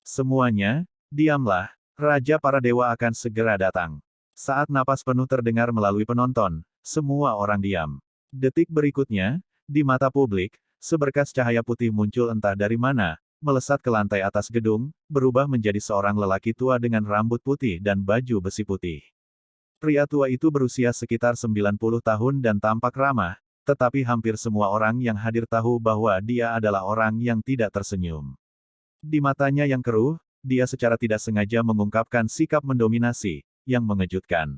Semuanya, diamlah, Raja para dewa akan segera datang. Saat napas penuh terdengar melalui penonton, semua orang diam. Detik berikutnya, di mata publik, seberkas cahaya putih muncul entah dari mana, melesat ke lantai atas gedung, berubah menjadi seorang lelaki tua dengan rambut putih dan baju besi putih. Pria tua itu berusia sekitar 90 tahun dan tampak ramah, tetapi hampir semua orang yang hadir tahu bahwa dia adalah orang yang tidak tersenyum. Di matanya yang keruh, dia secara tidak sengaja mengungkapkan sikap mendominasi, yang mengejutkan.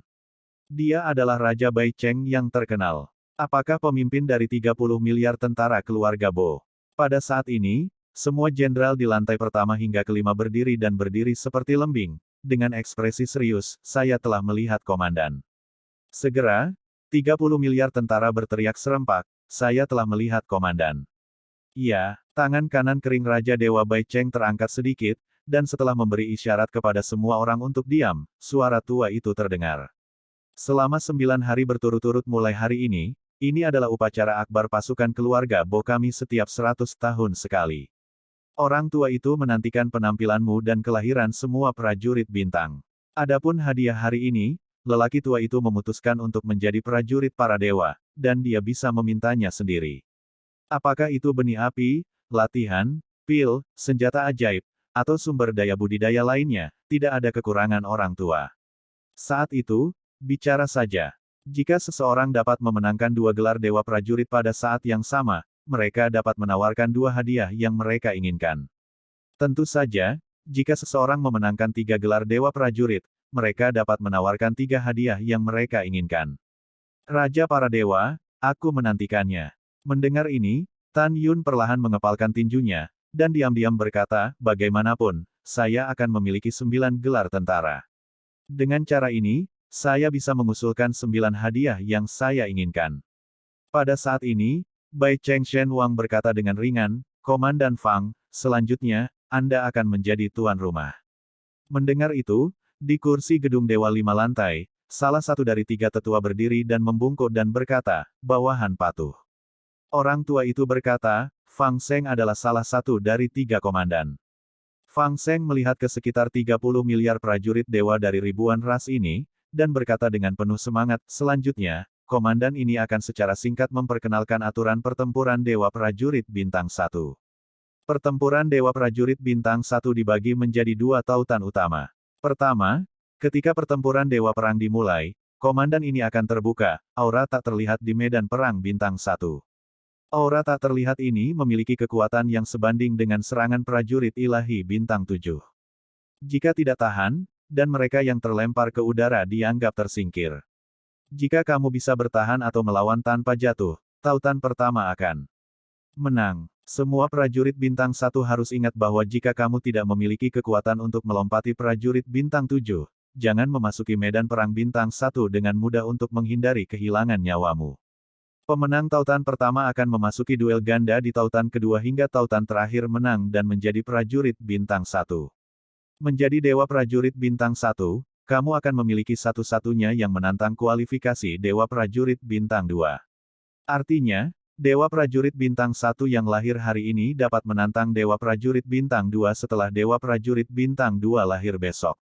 Dia adalah Raja Bai Cheng yang terkenal. Apakah pemimpin dari 30 miliar tentara keluarga Bo? Pada saat ini, semua jenderal di lantai pertama hingga kelima berdiri dan berdiri seperti lembing. Dengan ekspresi serius, saya telah melihat komandan. Segera, 30 miliar tentara berteriak serempak, saya telah melihat komandan. Iya, tangan kanan kering Raja Dewa Bai Cheng terangkat sedikit, dan setelah memberi isyarat kepada semua orang untuk diam, suara tua itu terdengar. Selama 9 hari berturut-turut mulai hari ini adalah upacara akbar pasukan keluarga Bo kami setiap 100 tahun sekali. Orang tua itu menantikan penampilanmu dan kelahiran semua prajurit bintang. Adapun hadiah hari ini, lelaki tua itu memutuskan untuk menjadi prajurit para dewa, dan dia bisa memintanya sendiri. Apakah itu benih api, latihan, pil, senjata ajaib, atau sumber daya budidaya lainnya, tidak ada kekurangan orang tua. Saat itu, bicara saja. Jika seseorang dapat memenangkan 2 gelar dewa prajurit pada saat yang sama, mereka dapat menawarkan 2 hadiah yang mereka inginkan. Tentu saja, jika seseorang memenangkan 3 gelar dewa prajurit, mereka dapat menawarkan 3 hadiah yang mereka inginkan. Raja para dewa, aku menantikannya. Mendengar ini, Tan Yun perlahan mengepalkan tinjunya, dan diam-diam berkata, bagaimanapun, saya akan memiliki 9 gelar tentara. Dengan cara ini, saya bisa mengusulkan 9 hadiah yang saya inginkan. Pada saat ini, Bai Cheng Shen Wang berkata dengan ringan, Komandan Fang, selanjutnya, Anda akan menjadi tuan rumah. Mendengar itu, di kursi gedung Dewa 5 lantai, salah satu dari 3 tetua berdiri dan membungkuk dan berkata, bawahan patuh. Orang tua itu berkata, Fang Seng adalah salah satu dari 3 komandan. Fang Seng melihat ke sekitar 30 miliar prajurit dewa dari ribuan ras ini, dan berkata dengan penuh semangat, selanjutnya, komandan ini akan secara singkat memperkenalkan aturan pertempuran Dewa Prajurit Bintang 1. Pertempuran Dewa Prajurit Bintang 1 dibagi menjadi 2 tautan utama. Pertama, ketika pertempuran Dewa Perang dimulai, komandan ini akan terbuka, aura tak terlihat di medan perang Bintang 1. Aura tak terlihat ini memiliki kekuatan yang sebanding dengan serangan prajurit ilahi Bintang 7. Jika tidak tahan, dan mereka yang terlempar ke udara dianggap tersingkir. Jika kamu bisa bertahan atau melawan tanpa jatuh, tautan pertama akan menang. Semua prajurit bintang 1 harus ingat bahwa jika kamu tidak memiliki kekuatan untuk melompati prajurit bintang 7, jangan memasuki medan perang bintang 1 dengan mudah untuk menghindari kehilangan nyawamu. Pemenang tautan pertama akan memasuki duel ganda di tautan kedua hingga tautan terakhir menang dan menjadi prajurit bintang 1. Menjadi Dewa Prajurit Bintang 1, kamu akan memiliki satu-satunya yang menantang kualifikasi Dewa Prajurit Bintang 2. Artinya, Dewa Prajurit Bintang 1 yang lahir hari ini dapat menantang Dewa Prajurit Bintang 2 setelah Dewa Prajurit Bintang 2 lahir besok.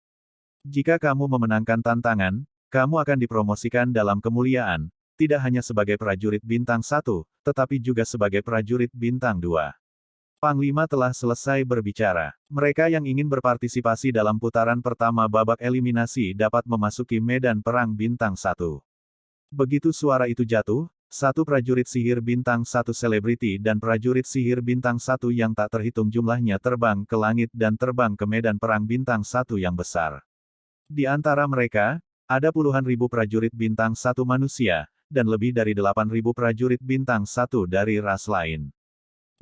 Jika kamu memenangkan tantangan, kamu akan dipromosikan dalam kemuliaan, tidak hanya sebagai prajurit Bintang 1, tetapi juga sebagai prajurit Bintang 2. Panglima telah selesai berbicara. Mereka yang ingin berpartisipasi dalam putaran pertama babak eliminasi dapat memasuki medan perang bintang 1. Begitu suara itu jatuh, satu prajurit sihir bintang 1 selebriti dan prajurit sihir bintang 1 yang tak terhitung jumlahnya terbang ke langit dan terbang ke medan perang bintang 1 yang besar. Di antara mereka, ada puluhan ribu prajurit bintang 1 manusia, dan lebih dari 8.000 prajurit bintang 1 dari ras lain.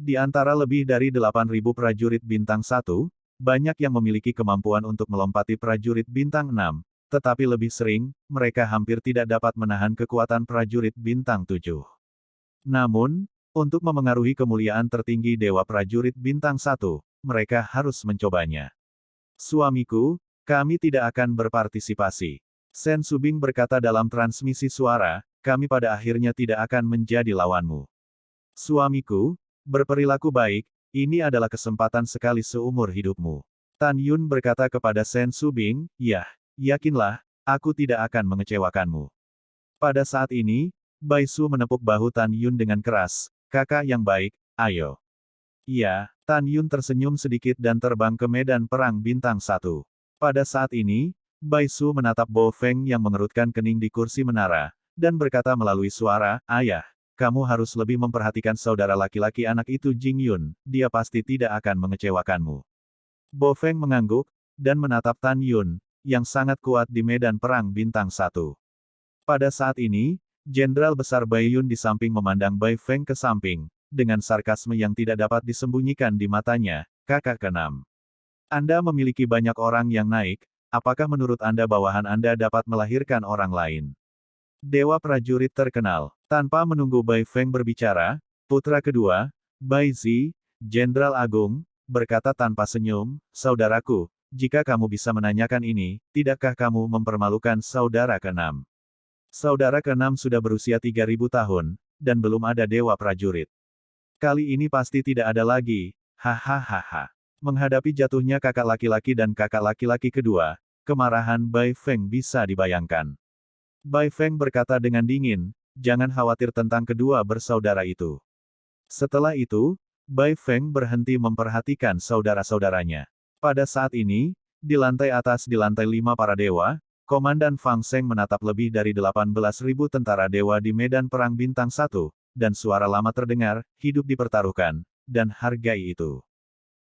Di antara lebih dari 8.000 prajurit bintang 1, banyak yang memiliki kemampuan untuk melompati prajurit bintang 6, tetapi lebih sering, mereka hampir tidak dapat menahan kekuatan prajurit bintang 7. Namun, untuk memengaruhi kemuliaan tertinggi Dewa Prajurit Bintang 1, mereka harus mencobanya. Suamiku, kami tidak akan berpartisipasi. Sen Subing berkata dalam transmisi suara, kami pada akhirnya tidak akan menjadi lawanmu. Suamiku, berperilaku baik, ini adalah kesempatan sekali seumur hidupmu. Tan Yun berkata kepada Sen Subing, ya, yakinlah, aku tidak akan mengecewakanmu. Pada saat ini, Bai Su menepuk bahu Tan Yun dengan keras, kakak yang baik, ayo. Iya, Tan Yun tersenyum sedikit dan terbang ke medan perang bintang 1. Pada saat ini, Bai Su menatap Bo Feng yang mengerutkan kening di kursi menara, dan berkata melalui suara, ayah. Kamu harus lebih memperhatikan saudara laki-laki anak itu Jing Yun, dia pasti tidak akan mengecewakanmu. Bo Feng mengangguk, dan menatap Tan Yun, yang sangat kuat di medan perang bintang 1. Pada saat ini, Jenderal Besar Bai Yun di samping memandang Bai Feng ke samping, dengan sarkasme yang tidak dapat disembunyikan di matanya, kakak keenam. Anda memiliki banyak orang yang naik, apakah menurut Anda bawahan Anda dapat melahirkan orang lain? Dewa prajurit terkenal. Tanpa menunggu Bai Feng berbicara, putra kedua, Bai Zi, Jenderal Agung, berkata tanpa senyum, saudaraku, jika kamu bisa menanyakan ini, tidakkah kamu mempermalukan saudara keenam? Saudara keenam sudah berusia 3.000 tahun, dan belum ada dewa prajurit. Kali ini pasti tidak ada lagi, Hahaha. Menghadapi jatuhnya kakak laki-laki dan kakak laki-laki kedua, kemarahan Bai Feng bisa dibayangkan. Bai Feng berkata dengan dingin, jangan khawatir tentang kedua bersaudara itu. Setelah itu, Bai Feng berhenti memperhatikan saudara-saudaranya. Pada saat ini, di lantai atas di lantai 5 para dewa, Komandan Fang Seng menatap lebih dari 18.000 tentara dewa di medan perang bintang 1, dan suara lama terdengar, hidup dipertaruhkan, dan hargai itu.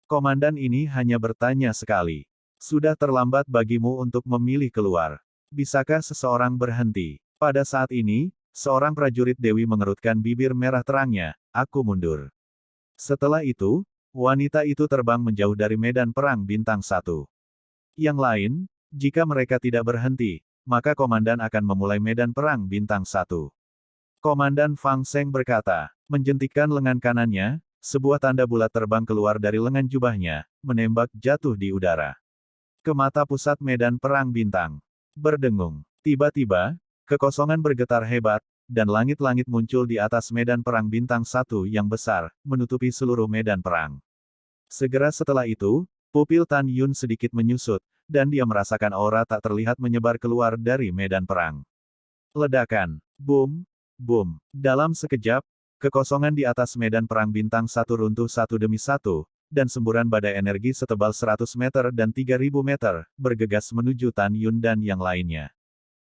Komandan ini hanya bertanya sekali. Sudah terlambat bagimu untuk memilih keluar. Bisakah seseorang berhenti? Pada saat ini, seorang prajurit Dewi mengerutkan bibir merah terangnya, aku mundur. Setelah itu, wanita itu terbang menjauh dari medan perang bintang 1. Yang lain, jika mereka tidak berhenti, maka komandan akan memulai medan perang bintang 1. Komandan Fang Seng berkata, menjentikkan lengan kanannya, sebuah tanda bulat terbang keluar dari lengan jubahnya, menembak jatuh di udara. Ke mata pusat medan perang bintang. Berdengung. Tiba-tiba, kekosongan bergetar hebat, dan langit-langit muncul di atas medan perang bintang 1 yang besar, menutupi seluruh medan perang. Segera setelah itu, pupil Tan Yun sedikit menyusut, dan dia merasakan aura tak terlihat menyebar keluar dari medan perang. Ledakan. Boom, boom. Dalam sekejap, kekosongan di atas medan perang bintang 1 runtuh satu demi satu, dan semburan badai energi setebal 100 meter dan 3.000 meter, bergegas menuju Tan Yun dan yang lainnya.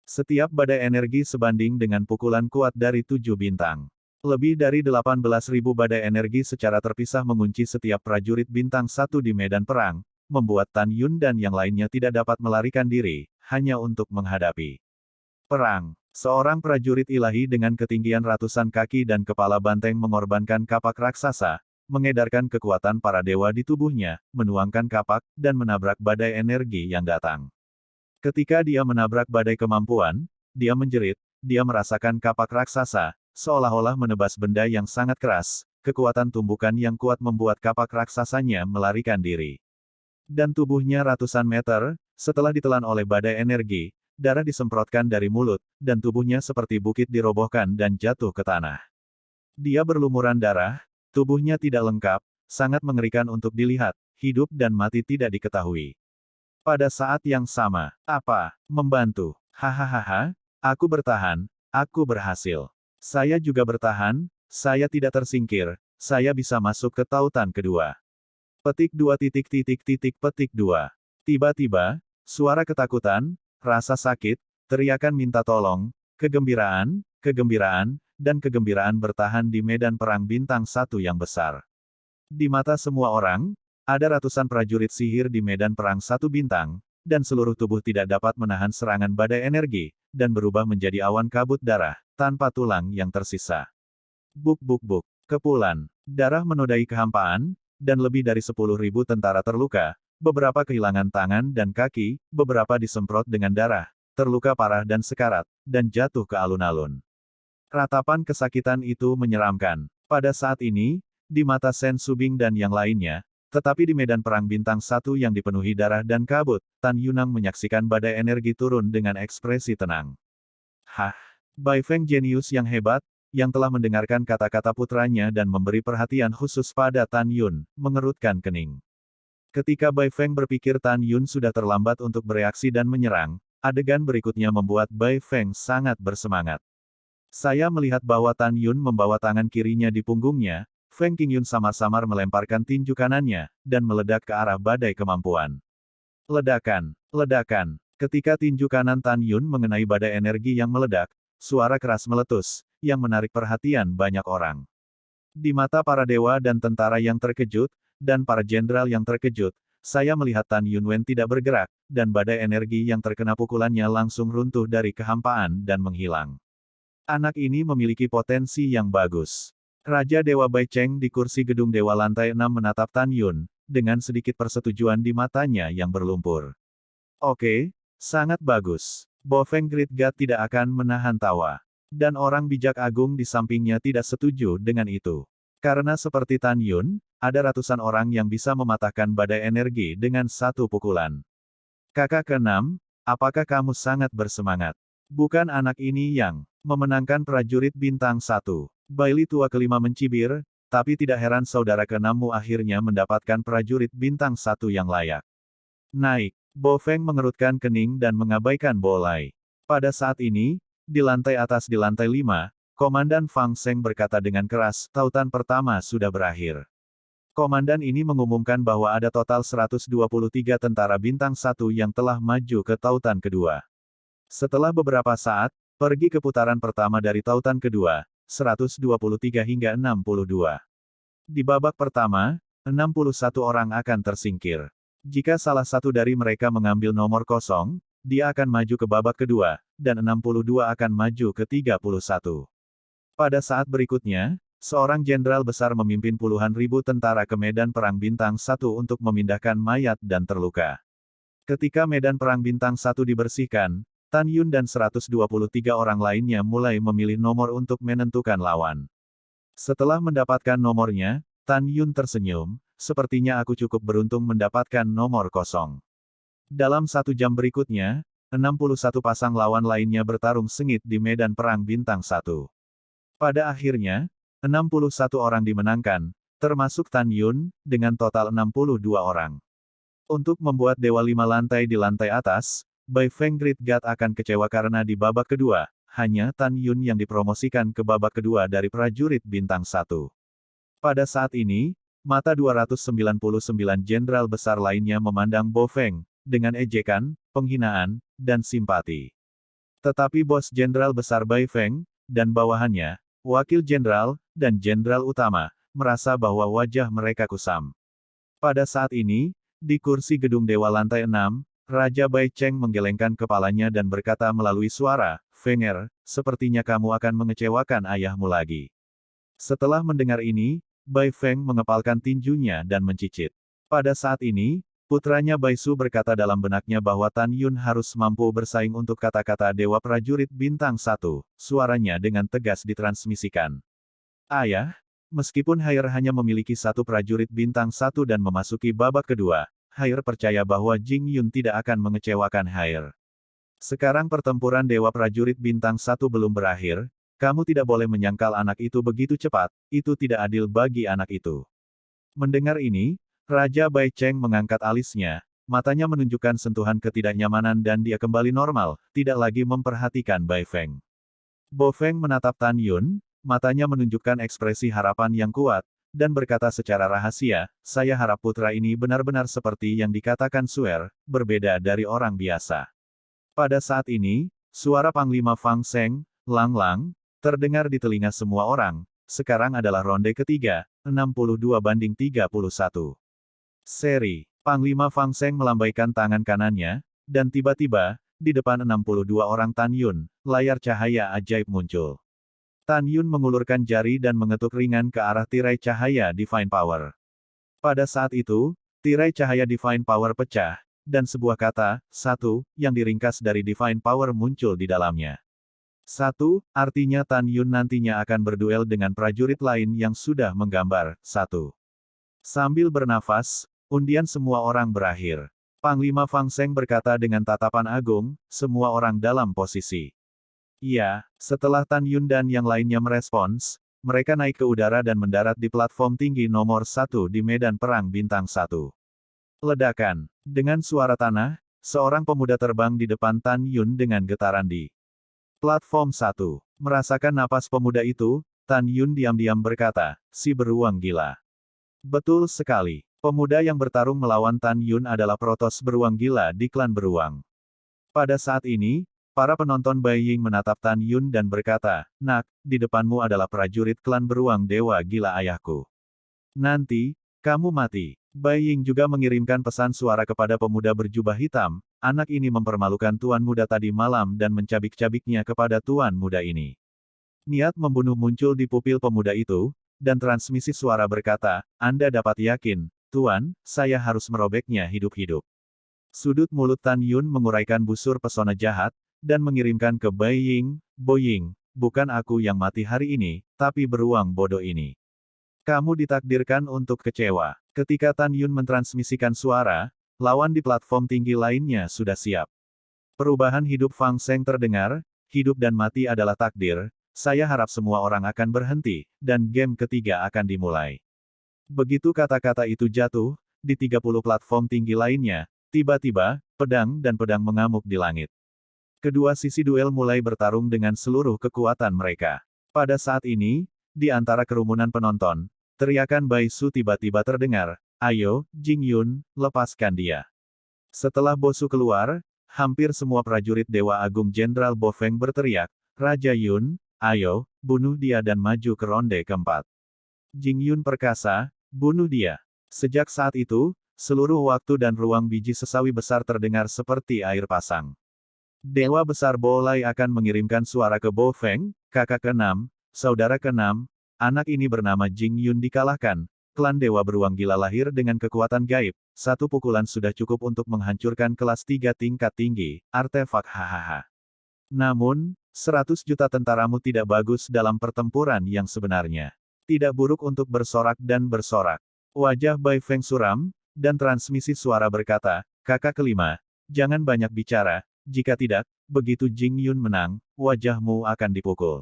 Setiap badai energi sebanding dengan pukulan kuat dari 7 bintang. Lebih dari 18.000 badai energi secara terpisah mengunci setiap prajurit bintang 1 di medan perang, membuat Tan Yun dan yang lainnya tidak dapat melarikan diri, hanya untuk menghadapi perang. Seorang prajurit ilahi dengan ketinggian ratusan kaki dan kepala banteng mengorbankan kapak raksasa, mengedarkan kekuatan para dewa di tubuhnya, menuangkan kapak, dan menabrak badai energi yang datang. Ketika dia menabrak badai kemampuan, dia menjerit, dia merasakan kapak raksasa, seolah-olah menebas benda yang sangat keras, kekuatan tumbukan yang kuat membuat kapak raksasanya melarikan diri. Dan tubuhnya ratusan meter, setelah ditelan oleh badai energi, darah disemprotkan dari mulut, dan tubuhnya seperti bukit dirobohkan dan jatuh ke tanah. Dia berlumuran darah, tubuhnya tidak lengkap, sangat mengerikan untuk dilihat, hidup dan mati tidak diketahui. Pada saat yang sama, apa? Membantu. Hahaha, aku bertahan, aku berhasil. Saya juga bertahan, saya tidak tersingkir, saya bisa masuk ke tautan kedua. Petik 2 petik 2. Tiba-tiba, suara ketakutan, rasa sakit, teriakan minta tolong, kegembiraan, dan kegembiraan bertahan di medan perang bintang 1 yang besar. Di mata semua orang, ada ratusan prajurit sihir di medan perang 1 bintang, dan seluruh tubuh tidak dapat menahan serangan badai energi, dan berubah menjadi awan kabut darah, tanpa tulang yang tersisa. Buk buk buk, kepulan, darah menodai kehampaan, dan lebih dari 10.000 tentara terluka, beberapa kehilangan tangan dan kaki, beberapa disemprot dengan darah, terluka parah dan sekarat, dan jatuh ke alun-alun. Ratapan kesakitan itu menyeramkan. Pada saat ini, di mata Sen Subing dan yang lainnya, tetapi di medan perang bintang 1 yang dipenuhi darah dan kabut, Tan Yunang menyaksikan badai energi turun dengan ekspresi tenang. Hah! Bai Feng jenius yang hebat, yang telah mendengarkan kata-kata putranya dan memberi perhatian khusus pada Tan Yun, mengerutkan kening. Ketika Bai Feng berpikir Tan Yun sudah terlambat untuk bereaksi dan menyerang, adegan berikutnya membuat Bai Feng sangat bersemangat. Saya melihat bahwa Tan Yun membawa tangan kirinya di punggungnya, Feng Qingyun samar-samar melemparkan tinju kanannya, dan meledak ke arah badai kemampuan. Ledakan, ledakan. Ketika tinju kanan Tan Yun mengenai badai energi yang meledak, suara keras meletus, yang menarik perhatian banyak orang. Di mata para dewa dan tentara yang terkejut, dan para jenderal yang terkejut, saya melihat Tan Yunwen tidak bergerak, dan badai energi yang terkena pukulannya langsung runtuh dari kehampaan dan menghilang. Anak ini memiliki potensi yang bagus. Raja Dewa Bai Cheng di kursi gedung Dewa lantai 6 menatap Tan Yun, dengan sedikit persetujuan di matanya yang berlumpur. Oke, sangat bagus. Bo Feng Great God tidak akan menahan tawa. Dan orang bijak agung di sampingnya tidak setuju dengan itu. Karena seperti Tan Yun, ada ratusan orang yang bisa mematahkan badai energi dengan satu pukulan. Kakak ke-6, apakah kamu sangat bersemangat? Bukan anak ini yang memenangkan prajurit bintang 1. Baili tua kelima mencibir, tapi tidak heran saudara keenammu akhirnya mendapatkan prajurit bintang 1 yang layak. Naik. Bo Feng mengerutkan kening dan mengabaikan Bo Lai. Pada saat ini, di lantai atas di lantai 5, Komandan Fang Seng berkata dengan keras, tautan pertama sudah berakhir. Komandan ini mengumumkan bahwa ada total 123 tentara bintang 1 yang telah maju ke tautan kedua. Setelah beberapa saat, pergi ke putaran pertama dari tautan kedua, 123 hingga 62. Di babak pertama, 61 orang akan tersingkir. Jika salah satu dari mereka mengambil nomor kosong, dia akan maju ke babak kedua, dan 62 akan maju ke 31. Pada saat berikutnya, seorang jenderal besar memimpin puluhan ribu tentara ke medan perang bintang 1 untuk memindahkan mayat dan terluka. Ketika medan perang bintang 1 dibersihkan, Tan Yun dan 123 orang lainnya mulai memilih nomor untuk menentukan lawan. Setelah mendapatkan nomornya, Tan Yun tersenyum, sepertinya aku cukup beruntung mendapatkan nomor kosong. Dalam 1 jam berikutnya, 61 pasang lawan lainnya bertarung sengit di medan perang bintang 1. Pada akhirnya, 61 orang dimenangkan, termasuk Tan Yun, dengan total 62 orang. Untuk membuat Dewa 5 lantai di lantai atas, Bai Feng Great God akan kecewa karena di babak kedua, hanya Tan Yun yang dipromosikan ke babak kedua dari prajurit bintang 1. Pada saat ini, mata 299 jenderal besar lainnya memandang Bo Feng, dengan ejekan, penghinaan, dan simpati. Tetapi bos jenderal besar Bai Feng, dan bawahannya, wakil jenderal, dan jenderal utama, merasa bahwa wajah mereka kusam. Pada saat ini, di kursi gedung Dewa lantai 6, Raja Bai Cheng menggelengkan kepalanya dan berkata melalui suara, Fenger, sepertinya kamu akan mengecewakan ayahmu lagi. Setelah mendengar ini, Bai Feng mengepalkan tinjunya dan mencicit. Pada saat ini, putranya Bai Su berkata dalam benaknya bahwa Tan Yun harus mampu bersaing untuk kata-kata Dewa Prajurit Bintang 1, suaranya dengan tegas ditransmisikan. Ayah, meskipun Haier hanya memiliki 1 prajurit bintang 1 dan memasuki babak kedua, Haier percaya bahwa Jing Yun tidak akan mengecewakan Haier. Sekarang pertempuran Dewa Prajurit Bintang 1 belum berakhir, kamu tidak boleh menyangkal anak itu begitu cepat, itu tidak adil bagi anak itu. Mendengar ini, Raja Bai Cheng mengangkat alisnya, matanya menunjukkan sentuhan ketidaknyamanan dan dia kembali normal, tidak lagi memperhatikan Bai Feng. Bo Feng menatap Tan Yun, matanya menunjukkan ekspresi harapan yang kuat, dan berkata secara rahasia, saya harap putra ini benar-benar seperti yang dikatakan Suer, berbeda dari orang biasa. Pada saat ini, suara Panglima Fang Seng, Lang Lang, terdengar di telinga semua orang, sekarang adalah ronde ketiga, 62 banding 31. Seri, Panglima Fang Seng melambaikan tangan kanannya, dan tiba-tiba, di depan 62 orang Tan Yun, layar cahaya ajaib muncul. Tan Yun mengulurkan jari dan mengetuk ringan ke arah tirai cahaya Divine Power. Pada saat itu, tirai cahaya Divine Power pecah, dan sebuah kata, 1, yang diringkas dari Divine Power muncul di dalamnya. 1, artinya Tan Yun nantinya akan berduel dengan prajurit lain yang sudah menggambar, 1. Sambil bernafas, undian semua orang berakhir. Panglima Fang Seng berkata dengan tatapan agung, semua orang dalam posisi. Iya, setelah Tan Yun dan yang lainnya merespons, mereka naik ke udara dan mendarat di platform tinggi nomor 1 di medan perang bintang 1. Ledakan. Dengan suara tanah, seorang pemuda terbang di depan Tan Yun dengan getaran di platform 1. Merasakan napas pemuda itu, Tan Yun diam-diam berkata, si beruang gila. Betul sekali. Pemuda yang bertarung melawan Tan Yun adalah Protos beruang gila di klan beruang. Pada saat ini, para penonton Bai Ying menatap Tan Yun dan berkata, nak, di depanmu adalah prajurit klan beruang dewa gila ayahku. Nanti, kamu mati. Bai Ying juga mengirimkan pesan suara kepada pemuda berjubah hitam, anak ini mempermalukan tuan muda tadi malam dan mencabik-cabiknya kepada tuan muda ini. Niat membunuh muncul di pupil pemuda itu, dan transmisi suara berkata, Anda dapat yakin, tuan, saya harus merobeknya hidup-hidup. Sudut mulut Tan Yun menguraikan busur pesona jahat, dan mengirimkan ke Bai Ying, Bo Ying, bukan aku yang mati hari ini, tapi beruang bodoh ini. Kamu ditakdirkan untuk kecewa. Ketika Tan Yun mentransmisikan suara, lawan di platform tinggi lainnya sudah siap. Perubahan hidup Fang Seng terdengar, hidup dan mati adalah takdir, saya harap semua orang akan berhenti, dan game ketiga akan dimulai. Begitu kata-kata itu jatuh, di 30 platform tinggi lainnya, tiba-tiba, pedang dan pedang mengamuk di langit. Kedua sisi duel mulai bertarung dengan seluruh kekuatan mereka. Pada saat ini, di antara kerumunan penonton, teriakan Bai Su tiba-tiba terdengar, "Ayo, Jing Yun, lepaskan dia." Setelah Bosu keluar, hampir semua prajurit Dewa Agung Jenderal Bo Feng berteriak, "Raja Yun, ayo, bunuh dia dan maju ke ronde keempat." Jing Yun perkasa, bunuh dia. Sejak saat itu, seluruh waktu dan ruang biji sesawi besar terdengar seperti air pasang. Dewa besar Bo Lai akan mengirimkan suara ke Bo Feng, kakak ke-6, saudara ke-6, anak ini bernama Jing Yun dikalahkan. Klan Dewa Beruang Gila lahir dengan kekuatan gaib, satu pukulan sudah cukup untuk menghancurkan kelas 3 tingkat tinggi, artefak hahaha. Namun, 100 juta tentaramu tidak bagus dalam pertempuran yang sebenarnya. Tidak buruk untuk bersorak dan bersorak. Wajah Bai Feng suram, dan transmisi suara berkata, "Kakak kelima, jangan banyak bicara, jika tidak, begitu Jing Yun menang, wajahmu akan dipukul."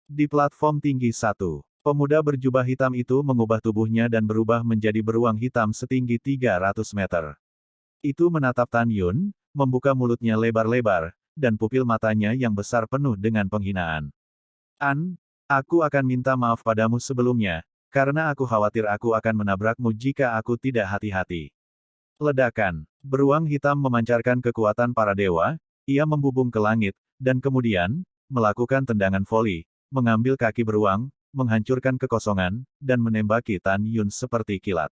Di platform tinggi 1, pemuda berjubah hitam itu mengubah tubuhnya dan berubah menjadi beruang hitam setinggi 300 meter. Itu menatap Tan Yun, membuka mulutnya lebar-lebar, dan pupil matanya yang besar penuh dengan penghinaan. Aku akan minta maaf padamu sebelumnya, karena aku khawatir aku akan menabrakmu jika aku tidak hati-hati. Ledakan. Beruang hitam memancarkan kekuatan para dewa, ia membubung ke langit, dan kemudian, melakukan tendangan voli, mengambil kaki beruang, menghancurkan kekosongan, dan menembaki Tan Yun seperti kilat.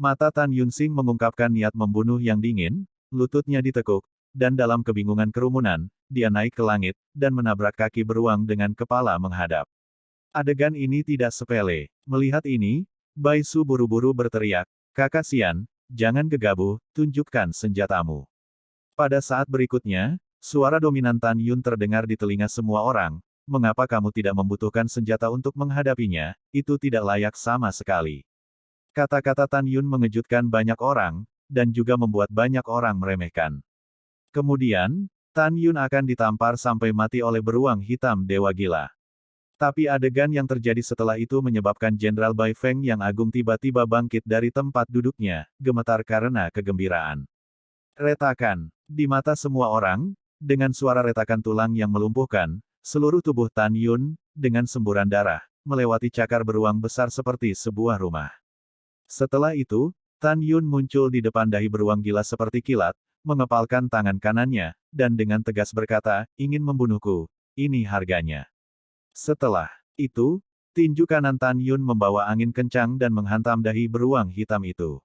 Mata Tan Yunsing mengungkapkan niat membunuh yang dingin, lututnya ditekuk, dan dalam kebingungan kerumunan, dia naik ke langit, dan menabrak kaki beruang dengan kepala menghadap. Adegan ini tidak sepele. Melihat ini, Bai Su buru-buru berteriak, "Kakak Xian, jangan gegabah, tunjukkan senjatamu." Pada saat berikutnya, suara dominan Tan Yun terdengar di telinga semua orang, "Mengapa kamu tidak membutuhkan senjata untuk menghadapinya, itu tidak layak sama sekali." Kata-kata Tan Yun mengejutkan banyak orang, dan juga membuat banyak orang meremehkan. Kemudian, Tan Yun akan ditampar sampai mati oleh beruang hitam Dewa Gila. Tapi adegan yang terjadi setelah itu menyebabkan Jenderal Bai Feng yang agung tiba-tiba bangkit dari tempat duduknya, gemetar karena kegembiraan. Retakan. Di mata semua orang, dengan suara retakan tulang yang melumpuhkan, seluruh tubuh Tan Yun, dengan semburan darah, melewati cakar beruang besar seperti sebuah rumah. Setelah itu, Tan Yun muncul di depan dahi beruang gila seperti kilat, mengepalkan tangan kanannya, dan dengan tegas berkata, "Ingin membunuhku, ini harganya." Setelah itu, tinju kanan Tan Yun membawa angin kencang dan menghantam dahi beruang hitam itu.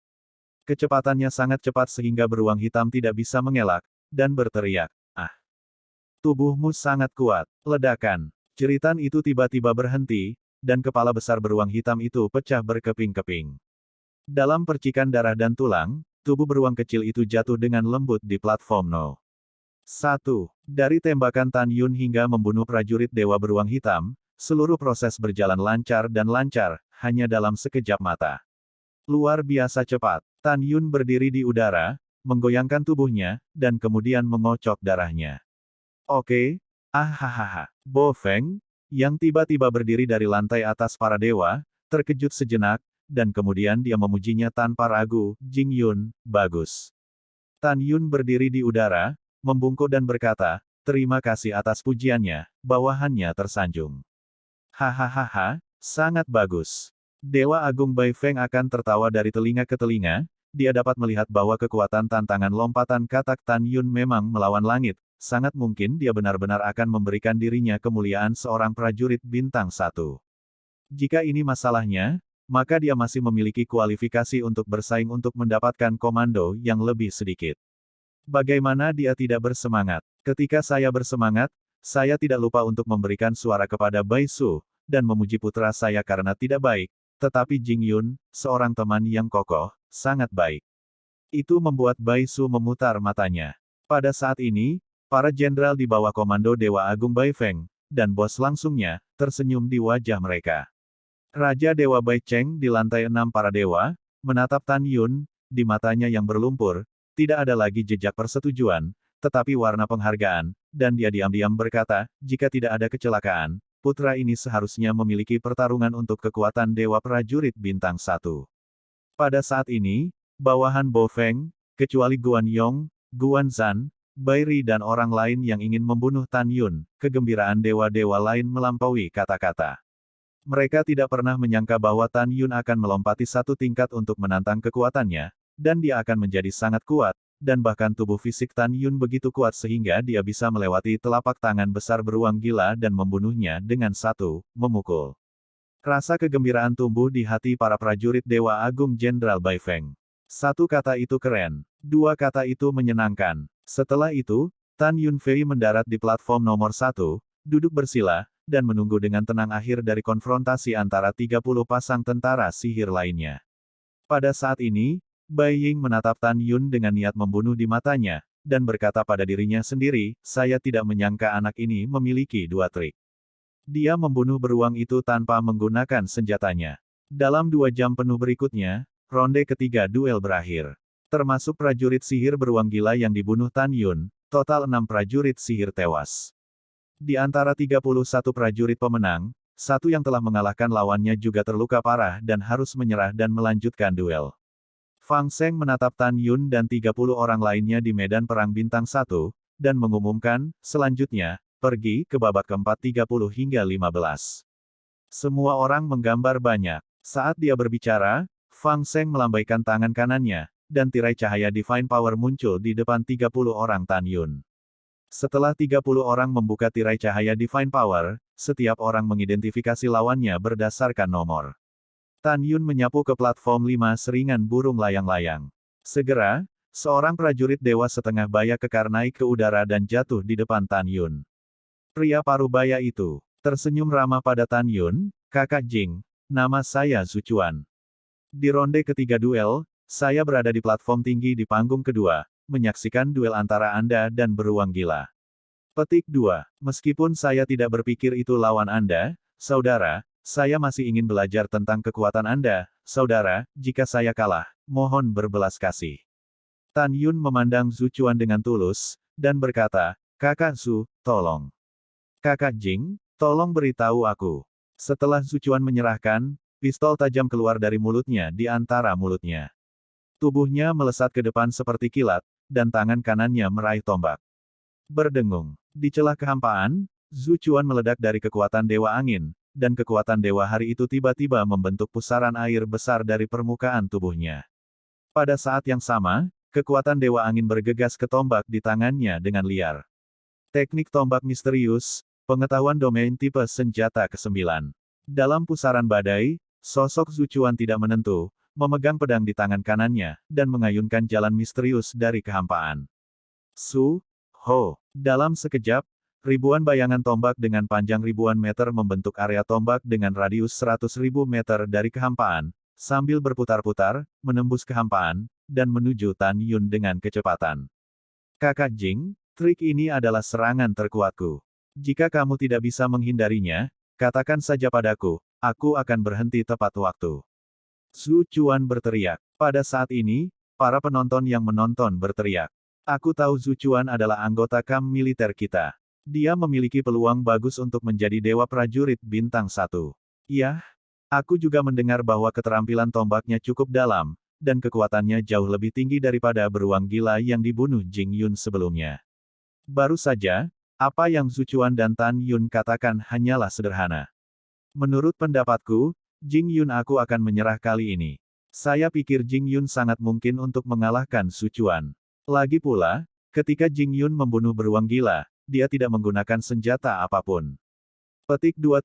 Kecepatannya sangat cepat sehingga beruang hitam tidak bisa mengelak, dan berteriak, "Ah! Tubuhmu sangat kuat." Ledakan. Jeritan itu tiba-tiba berhenti, dan kepala besar beruang hitam itu pecah berkeping-keping. Dalam percikan darah dan tulang, tubuh beruang kecil itu jatuh dengan lembut di platform No. 1. Dari tembakan Tan Yun hingga membunuh prajurit Dewa Beruang Hitam, seluruh proses berjalan lancar dan lancar, hanya dalam sekejap mata. Luar biasa cepat. Tan Yun berdiri di udara, menggoyangkan tubuhnya, dan kemudian mengocok darahnya. Oke, hahaha. Bo Feng, yang tiba-tiba berdiri dari lantai atas para dewa, terkejut sejenak, dan kemudian dia memujinya tanpa ragu, "Jing Yun, bagus." Tan Yun berdiri di udara, membungkuk dan berkata, "Terima kasih atas pujiannya," bawahannya tersanjung. "Hahaha, sangat bagus." Dewa Agung Bai Feng akan tertawa dari telinga ke telinga, dia dapat melihat bahwa kekuatan tantangan lompatan katak Tan Yun memang melawan langit, sangat mungkin dia benar-benar akan memberikan dirinya kemuliaan seorang prajurit bintang 1. Jika ini masalahnya, maka dia masih memiliki kualifikasi untuk bersaing untuk mendapatkan komando yang lebih sedikit. Bagaimana dia tidak bersemangat? Ketika saya bersemangat, saya tidak lupa untuk memberikan suara kepada Bai Su, dan memuji putra saya karena tidak baik, tetapi Jing Yun, seorang teman yang kokoh, sangat baik. Itu membuat Bai Su memutar matanya. Pada saat ini, para jenderal di bawah komando Dewa Agung Bai Feng, dan bos langsungnya, tersenyum di wajah mereka. Raja Dewa Bai Cheng di lantai 6 para dewa, menatap Tan Yun, di matanya yang berlumpur, tidak ada lagi jejak persetujuan, tetapi warna penghargaan, dan dia diam-diam berkata, "Jika tidak ada kecelakaan, putra ini seharusnya memiliki pertarungan untuk kekuatan Dewa Prajurit Bintang 1. Pada saat ini, bawahan Bo Feng, kecuali Guan Yong, Guan Zhan, Bai Ri dan orang lain yang ingin membunuh Tan Yun, kegembiraan dewa-dewa lain melampaui kata-kata. Mereka tidak pernah menyangka bahwa Tan Yun akan melompati satu tingkat untuk menantang kekuatannya, dan dia akan menjadi sangat kuat, dan bahkan tubuh fisik Tan Yun begitu kuat sehingga dia bisa melewati telapak tangan besar beruang gila dan membunuhnya dengan satu memukul. Rasa kegembiraan tumbuh di hati para prajurit Dewa Agung Jenderal Bai Feng. Satu kata itu keren, dua kata itu menyenangkan. Setelah itu, Tan Yun Fei mendarat di platform nomor 1, duduk bersila, dan menunggu dengan tenang akhir dari konfrontasi antara 30 pasang tentara sihir lainnya. Pada saat ini, Bai Ying menatap Tan Yun dengan niat membunuh di matanya, dan berkata pada dirinya sendiri, saya tidak menyangka anak ini memiliki dua trik. Dia membunuh beruang itu tanpa menggunakan senjatanya. Dalam 2 jam penuh berikutnya, ronde ketiga duel berakhir. Termasuk prajurit sihir beruang gila yang dibunuh Tan Yun, total 6 prajurit sihir tewas. Di antara 31 prajurit pemenang, satu yang telah mengalahkan lawannya juga terluka parah dan harus menyerah dan melanjutkan duel. Fang Seng menatap Tan Yun dan 30 orang lainnya di medan perang bintang 1, dan mengumumkan, selanjutnya, pergi ke babak keempat 30 hingga 15. Semua orang menggambar banyak. Saat dia berbicara, Fang Seng melambaikan tangan kanannya, dan tirai cahaya Divine Power muncul di depan 30 orang Tan Yun. Setelah 30 orang membuka tirai cahaya Divine Power, setiap orang mengidentifikasi lawannya berdasarkan nomor. Tan Yun menyapu ke platform 5 seringan burung layang-layang. Segera, seorang prajurit dewa setengah baya kekar naik ke udara dan jatuh di depan Tan Yun. Pria parubaya itu tersenyum ramah pada Tan Yun, kakak Jing, nama saya Zuchuan. Di ronde ketiga duel, saya berada di platform tinggi di panggung kedua, menyaksikan duel antara Anda dan beruang gila. Petik 2. Meskipun saya tidak berpikir itu lawan Anda, saudara, saya masih ingin belajar tentang kekuatan Anda, saudara, jika saya kalah, mohon berbelas kasih. Tan Yun memandang Zuchuan dengan tulus, dan berkata, Kakak Zu, tolong. Kakak Jing, tolong beritahu aku. Setelah Zuchuan menyerahkan, pistol tajam keluar dari mulutnya di antara mulutnya. Tubuhnya melesat ke depan seperti kilat, dan tangan kanannya meraih tombak. Berdengung. Di celah kehampaan, Zuchuan meledak dari kekuatan Dewa Angin, dan kekuatan Dewa Hari itu tiba-tiba membentuk pusaran air besar dari permukaan tubuhnya. Pada saat yang sama, kekuatan Dewa Angin bergegas ke tombak di tangannya dengan liar. Teknik tombak misterius, pengetahuan domain tipe senjata ke-9. Dalam pusaran badai, sosok Zuchuan tidak menentu, memegang pedang di tangan kanannya, dan mengayunkan jalan misterius dari kehampaan. Su, Ho. Dalam sekejap, ribuan bayangan tombak dengan panjang ribuan meter membentuk area tombak dengan radius 100.000 meter dari kehampaan, sambil berputar-putar, menembus kehampaan, dan menuju Tan Yun dengan kecepatan. Kakak Jing, trik ini adalah serangan terkuatku. Jika kamu tidak bisa menghindarinya, katakan saja padaku, aku akan berhenti tepat waktu. Zuchuan berteriak. Pada saat ini, para penonton yang menonton berteriak. Aku tahu Zuchuan adalah anggota KAM militer kita. Dia memiliki peluang bagus untuk menjadi dewa prajurit bintang 1. Yah, aku juga mendengar bahwa keterampilan tombaknya cukup dalam, dan kekuatannya jauh lebih tinggi daripada beruang gila yang dibunuh Jing Yun sebelumnya. Baru saja, apa yang Zuchuan dan Tan Yun katakan hanyalah sederhana. Menurut pendapatku, Jing Yun aku akan menyerah kali ini. Saya pikir Jing Yun sangat mungkin untuk mengalahkan Zuchuan. Lagi pula, ketika Jing Yun membunuh beruang gila, dia tidak menggunakan senjata apapun. Petik 2.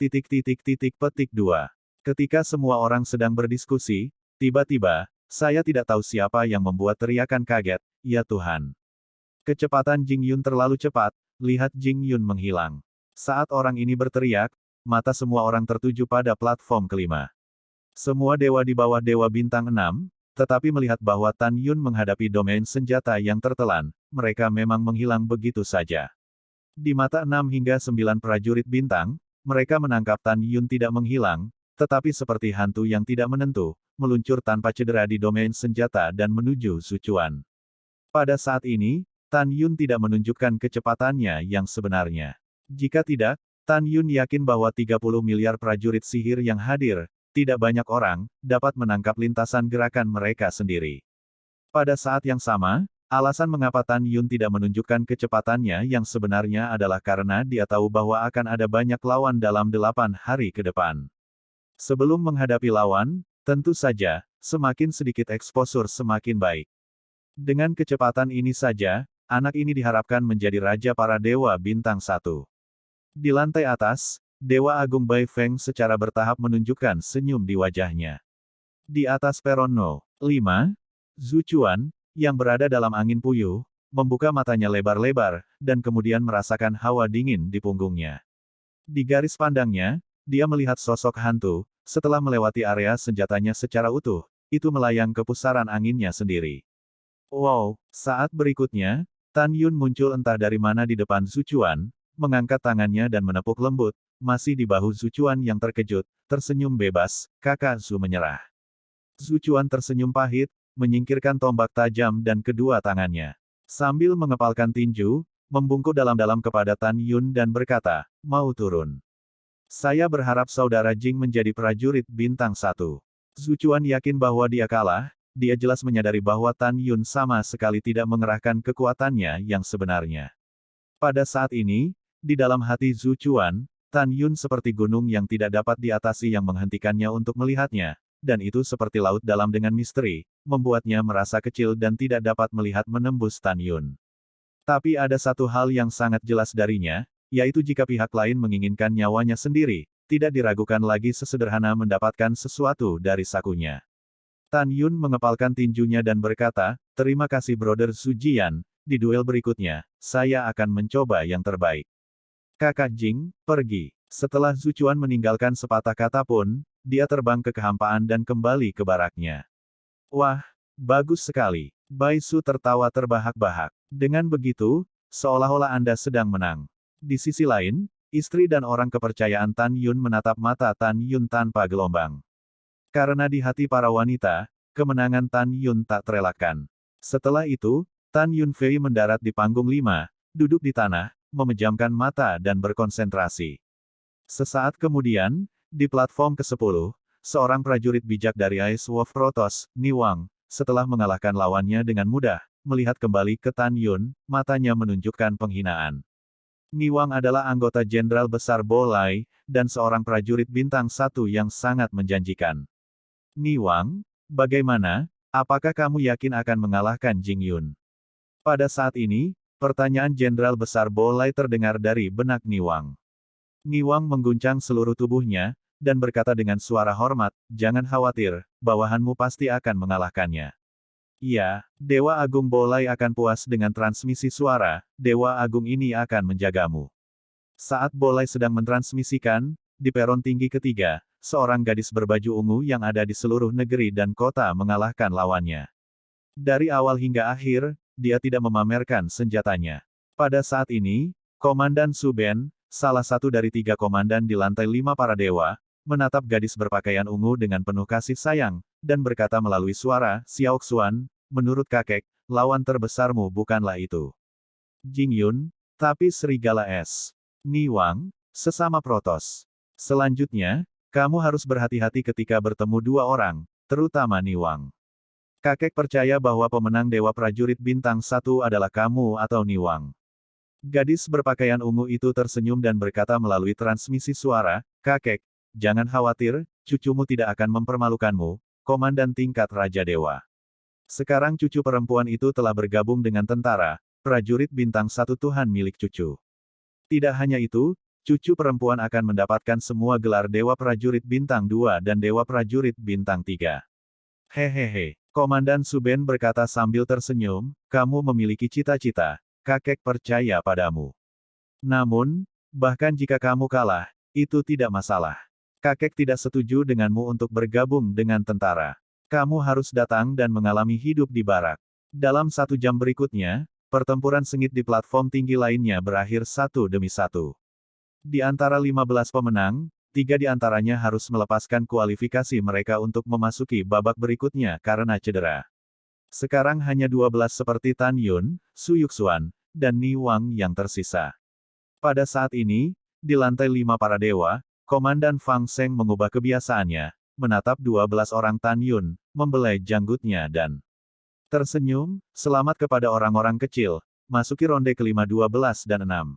Petik 2. Ketika semua orang sedang berdiskusi, tiba-tiba, saya tidak tahu siapa yang membuat teriakan kaget, ya Tuhan. Kecepatan Jing Yun terlalu cepat, lihat Jing Yun menghilang. Saat orang ini berteriak, mata semua orang tertuju pada platform kelima. Semua dewa di bawah Dewa Bintang 6, tetapi melihat bahwa Tan Yun menghadapi domain senjata yang tertelan, mereka memang menghilang begitu saja. Di mata 6 hingga 9 prajurit bintang, mereka menangkap Tan Yun tidak menghilang, tetapi seperti hantu yang tidak menentu, meluncur tanpa cedera di domain senjata dan menuju Zuchuan. Pada saat ini, Tan Yun tidak menunjukkan kecepatannya yang sebenarnya. Jika tidak, Tan Yun yakin bahwa 30 miliar prajurit sihir yang hadir, tidak banyak orang, dapat menangkap lintasan gerakan mereka sendiri. Pada saat yang sama, alasan mengapa Tan Yun tidak menunjukkan kecepatannya yang sebenarnya adalah karena dia tahu bahwa akan ada banyak lawan dalam 8 hari ke depan. Sebelum menghadapi lawan, tentu saja, semakin sedikit eksposur semakin baik. Dengan kecepatan ini saja, anak ini diharapkan menjadi raja para dewa bintang 1. Di lantai atas, Dewa Agung Bai Feng secara bertahap menunjukkan senyum di wajahnya. Di atas peron No. 5, Zhu Chuan, yang berada dalam angin puyuh, membuka matanya lebar-lebar, dan kemudian merasakan hawa dingin di punggungnya. Di garis pandangnya, dia melihat sosok hantu, setelah melewati area senjatanya secara utuh, itu melayang ke pusaran anginnya sendiri. Wow, saat berikutnya, Tan Yun muncul entah dari mana di depan Zhu Chuan, mengangkat tangannya dan menepuk lembut, masih di bahu Zhu Chuan yang terkejut, tersenyum bebas, kakak Zhu menyerah. Zhu Chuan tersenyum pahit, menyingkirkan tombak tajam dan kedua tangannya. Sambil mengepalkan tinju, membungkuk dalam-dalam kepada Tan Yun dan berkata, mau turun. Saya berharap saudara Jing menjadi prajurit bintang 1. Zhu Chuan yakin bahwa dia kalah, dia jelas menyadari bahwa Tan Yun sama sekali tidak mengerahkan kekuatannya yang sebenarnya. Pada saat ini, di dalam hati Zhu Chuan, Tan Yun seperti gunung yang tidak dapat diatasi yang menghentikannya untuk melihatnya, dan itu seperti laut dalam dengan misteri, membuatnya merasa kecil dan tidak dapat melihat menembus Tan Yun. Tapi ada satu hal yang sangat jelas darinya, yaitu jika pihak lain menginginkan nyawanya sendiri, tidak diragukan lagi sesederhana mendapatkan sesuatu dari sakunya. Tan Yun mengepalkan tinjunya dan berkata, terima kasih Brother Zhu Jian, di duel berikutnya, saya akan mencoba yang terbaik. Kakak Jing, pergi. Setelah Zhu Chuan meninggalkan sepatah kata pun, dia terbang ke kehampaan dan kembali ke baraknya. Wah, bagus sekali. Bai Su tertawa terbahak-bahak. Dengan begitu, seolah-olah Anda sedang menang. Di sisi lain, istri dan orang kepercayaan Tan Yun menatap mata Tan Yun tanpa gelombang. Karena di hati para wanita, kemenangan Tan Yun tak terelakkan. Setelah itu, Tan Yun Fei mendarat di panggung 5, duduk di tanah, memejamkan mata dan berkonsentrasi. Sesaat kemudian, di platform ke-10, seorang prajurit bijak dari Ice Wolf Protoss, Ni Wang, setelah mengalahkan lawannya dengan mudah, melihat kembali ke Tan Yun, matanya menunjukkan penghinaan. Ni Wang adalah anggota Jenderal Besar Bo Lai, dan seorang prajurit bintang 1 yang sangat menjanjikan. Ni Wang, bagaimana? Apakah kamu yakin akan mengalahkan Jing Yun? Pada saat ini, pertanyaan Jenderal Besar Bo Lai terdengar dari benak Ni Wang. Ni Wang mengguncang seluruh tubuhnya, dan berkata dengan suara hormat, jangan khawatir, bawahanmu pasti akan mengalahkannya. Iya, Dewa Agung Bo Lai akan puas dengan transmisi suara, Dewa Agung ini akan menjagamu. Saat Bo Lai sedang mentransmisikan, di peron tinggi ketiga, seorang gadis berbaju ungu yang ada di seluruh negeri dan kota mengalahkan lawannya. Dari awal hingga akhir, dia tidak memamerkan senjatanya. Pada saat ini, Komandan Su Ben, salah satu dari 3 komandan di lantai 5 para dewa, menatap gadis berpakaian ungu dengan penuh kasih sayang, dan berkata melalui suara, Xiao Xuan, menurut kakek, lawan terbesarmu bukanlah itu Jing Yun, tapi serigala es. Ni Wang, sesama Protoss. Selanjutnya, kamu harus berhati-hati ketika bertemu dua orang, terutama Ni Wang. Kakek percaya bahwa pemenang Dewa Prajurit Bintang 1 adalah kamu atau Ni Wang. Gadis berpakaian ungu itu tersenyum dan berkata melalui transmisi suara, kakek, jangan khawatir, cucumu tidak akan mempermalukanmu, Komandan tingkat Raja Dewa. Sekarang cucu perempuan itu telah bergabung dengan tentara, prajurit bintang 1 Tuhan milik cucu. Tidak hanya itu, cucu perempuan akan mendapatkan semua gelar Dewa Prajurit Bintang 2 dan Dewa Prajurit Bintang 3. Hehehe. Komandan Su Ben berkata sambil tersenyum, kamu memiliki cita-cita, kakek percaya padamu. Namun, bahkan jika kamu kalah, itu tidak masalah. Kakek tidak setuju denganmu untuk bergabung dengan tentara. Kamu harus datang dan mengalami hidup di barak. Dalam 1 jam berikutnya, pertempuran sengit di platform tinggi lainnya berakhir satu demi satu. Di antara 15 pemenang, 3 di antaranya harus melepaskan kualifikasi mereka untuk memasuki babak berikutnya karena cedera. Sekarang hanya 12 seperti Tan Yun, Su Yuxuan, dan Ni Wang yang tersisa. Pada saat ini, di lantai 5 para dewa, Komandan Fang Seng mengubah kebiasaannya, menatap 12 orang Tan Yun, membelai janggutnya dan tersenyum, selamat kepada orang-orang kecil, masuki ronde kelima 12 dan 6.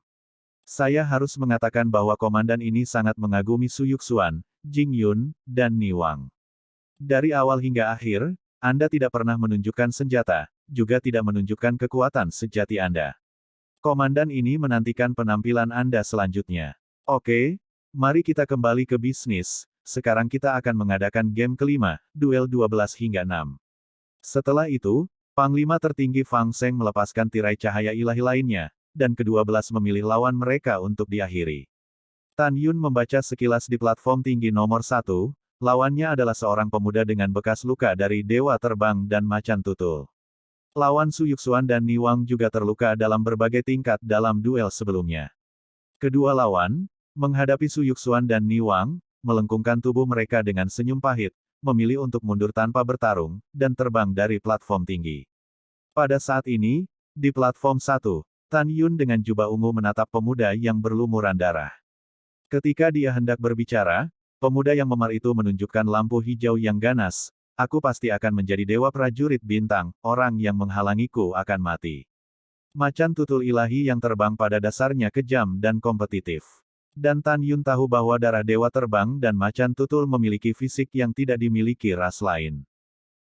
Saya harus mengatakan bahwa komandan ini sangat mengagumi Su Yuxuan, Jing Yun, dan Ni Wang. Dari awal hingga akhir, Anda tidak pernah menunjukkan senjata, juga tidak menunjukkan kekuatan sejati Anda. Komandan ini menantikan penampilan Anda selanjutnya. Oke, mari kita kembali ke bisnis, sekarang kita akan mengadakan game kelima, duel 12 hingga 6. Setelah itu, Panglima tertinggi Fang Seng melepaskan tirai cahaya ilahi lainnya, dan ke-12 memilih lawan mereka untuk diakhiri. Tan Yun membaca sekilas di platform tinggi nomor 1, lawannya adalah seorang pemuda dengan bekas luka dari Dewa Terbang dan Macan Tutul. Lawan Su Yuxuan dan Ni Wang juga terluka dalam berbagai tingkat dalam duel sebelumnya. Kedua lawan, menghadapi Su Yuxuan dan Ni Wang, melengkungkan tubuh mereka dengan senyum pahit, memilih untuk mundur tanpa bertarung, dan terbang dari platform tinggi. Pada saat ini, di platform 1, Tan Yun dengan jubah ungu menatap pemuda yang berlumuran darah. Ketika dia hendak berbicara, pemuda yang memar itu menunjukkan lampu hijau yang ganas, aku pasti akan menjadi dewa prajurit bintang, orang yang menghalangiku akan mati. Macan tutul ilahi yang terbang pada dasarnya kejam dan kompetitif. Dan Tan Yun tahu bahwa darah dewa terbang dan macan tutul memiliki fisik yang tidak dimiliki ras lain.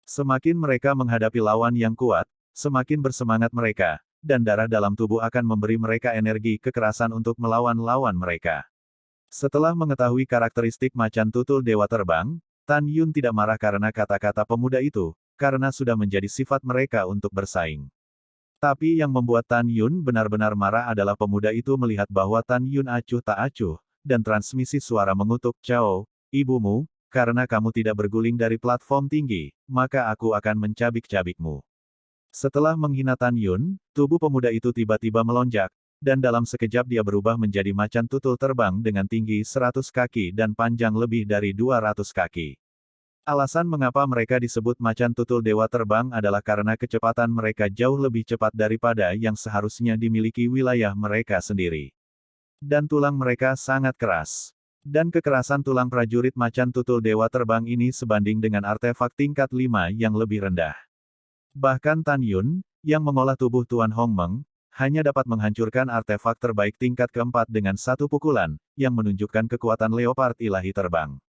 Semakin mereka menghadapi lawan yang kuat, semakin bersemangat mereka, dan darah dalam tubuh akan memberi mereka energi kekerasan untuk melawan lawan mereka. Setelah mengetahui karakteristik macan tutul dewa terbang, Tan Yun tidak marah karena kata-kata pemuda itu, karena sudah menjadi sifat mereka untuk bersaing. Tapi yang membuat Tan Yun benar-benar marah adalah pemuda itu melihat bahwa Tan Yun acuh tak acuh, dan transmisi suara mengutuk, "Cao, ibumu, karena kamu tidak berguling dari platform tinggi, maka aku akan mencabik-cabikmu." Setelah menghina Tan Yun, tubuh pemuda itu tiba-tiba melonjak, dan dalam sekejap dia berubah menjadi macan tutul terbang dengan tinggi 100 kaki dan panjang lebih dari 200 kaki. Alasan mengapa mereka disebut macan tutul dewa terbang adalah karena kecepatan mereka jauh lebih cepat daripada yang seharusnya dimiliki wilayah mereka sendiri. Dan tulang mereka sangat keras. Dan kekerasan tulang prajurit macan tutul dewa terbang ini sebanding dengan artefak tingkat 5 yang lebih rendah. Bahkan Tan Yun, yang mengolah tubuh Tuan Hongmeng, hanya dapat menghancurkan artefak terbaik tingkat keempat dengan satu pukulan, yang menunjukkan kekuatan leopard ilahi terbang.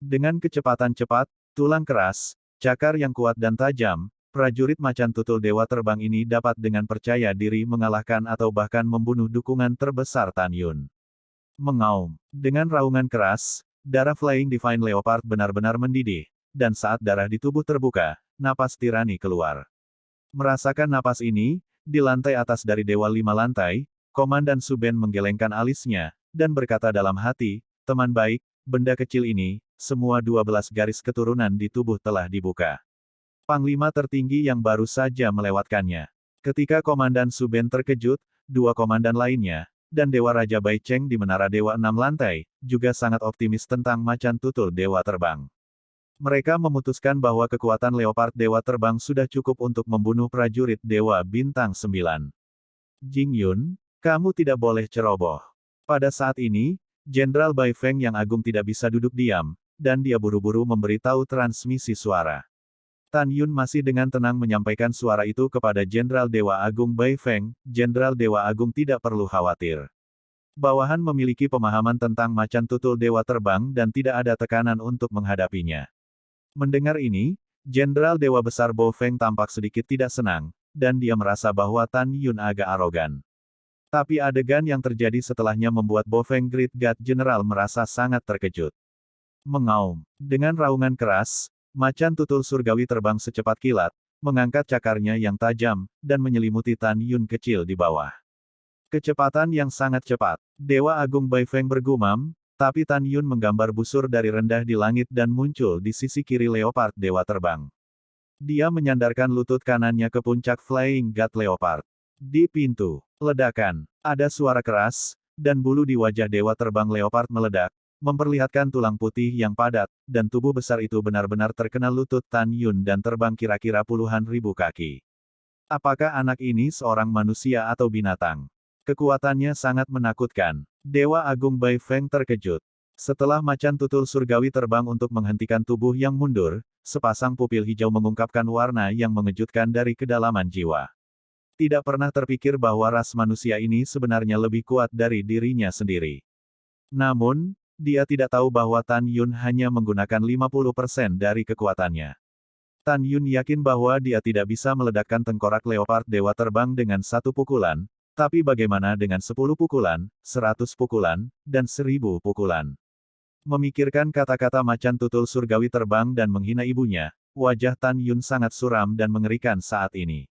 Dengan kecepatan cepat, tulang keras, cakar yang kuat dan tajam, prajurit macan tutul dewa terbang ini dapat dengan percaya diri mengalahkan atau bahkan membunuh dukungan terbesar Tan Yun. Mengaum. Dengan raungan keras, darah Flying Divine Leopard benar-benar mendidih, dan saat darah di tubuh terbuka, napas tirani keluar. Merasakan napas ini, di lantai atas dari Dewa 5 lantai, Komandan Su Ben menggelengkan alisnya, dan berkata dalam hati, "Teman baik, benda kecil ini, semua 12 garis keturunan di tubuh telah dibuka." Panglima tertinggi yang baru saja melewatkannya. Ketika Komandan Su Ben terkejut, dua komandan lainnya, dan Dewa Raja Bai Cheng di Menara Dewa 6 lantai, juga sangat optimis tentang macan tutul dewa terbang. Mereka memutuskan bahwa kekuatan leopard dewa terbang sudah cukup untuk membunuh prajurit dewa bintang 9. Jing Yun, kamu tidak boleh ceroboh. Pada saat ini, Jenderal Bai Feng yang agung tidak bisa duduk diam, dan dia buru-buru memberitahu transmisi suara. Tan Yun masih dengan tenang menyampaikan suara itu kepada Jenderal Dewa Agung Bai Feng, Jenderal Dewa Agung tidak perlu khawatir. Bawahan memiliki pemahaman tentang macan tutul dewa terbang dan tidak ada tekanan untuk menghadapinya. Mendengar ini, Jenderal Dewa Besar Bo Feng tampak sedikit tidak senang, dan dia merasa bahwa Tan Yun agak arogan. Tapi adegan yang terjadi setelahnya membuat Bo Feng Great God General merasa sangat terkejut. Mengaum. Dengan raungan keras, macan tutul surgawi terbang secepat kilat, mengangkat cakarnya yang tajam, dan menyelimuti Tan Yun kecil di bawah. Kecepatan yang sangat cepat. Dewa Agung Bai Feng bergumam, tapi Tan Yun menggambar busur dari rendah di langit dan muncul di sisi kiri leopard dewa terbang. Dia menyandarkan lutut kanannya ke puncak Flying God Leopard. Di pintu, ledakan, ada suara keras, dan bulu di wajah dewa terbang leopard meledak, memperlihatkan tulang putih yang padat, dan tubuh besar itu benar-benar terkena lutut Tan Yun dan terbang kira-kira puluhan ribu kaki. Apakah anak ini seorang manusia atau binatang? Kekuatannya sangat menakutkan. Dewa Agung Bai Feng terkejut. Setelah macan tutul surgawi terbang untuk menghentikan tubuh yang mundur, sepasang pupil hijau mengungkapkan warna yang mengejutkan dari kedalaman jiwa. Tidak pernah terpikir bahwa ras manusia ini sebenarnya lebih kuat dari dirinya sendiri. Namun, dia tidak tahu bahwa Tan Yun hanya menggunakan 50% dari kekuatannya. Tan Yun yakin bahwa dia tidak bisa meledakkan tengkorak leopard dewa terbang dengan satu pukulan, tapi bagaimana dengan 10 pukulan, 100 pukulan, dan 1000 pukulan. Memikirkan kata-kata macan tutul surgawi terbang dan menghina ibunya, wajah Tan Yun sangat suram dan mengerikan saat ini.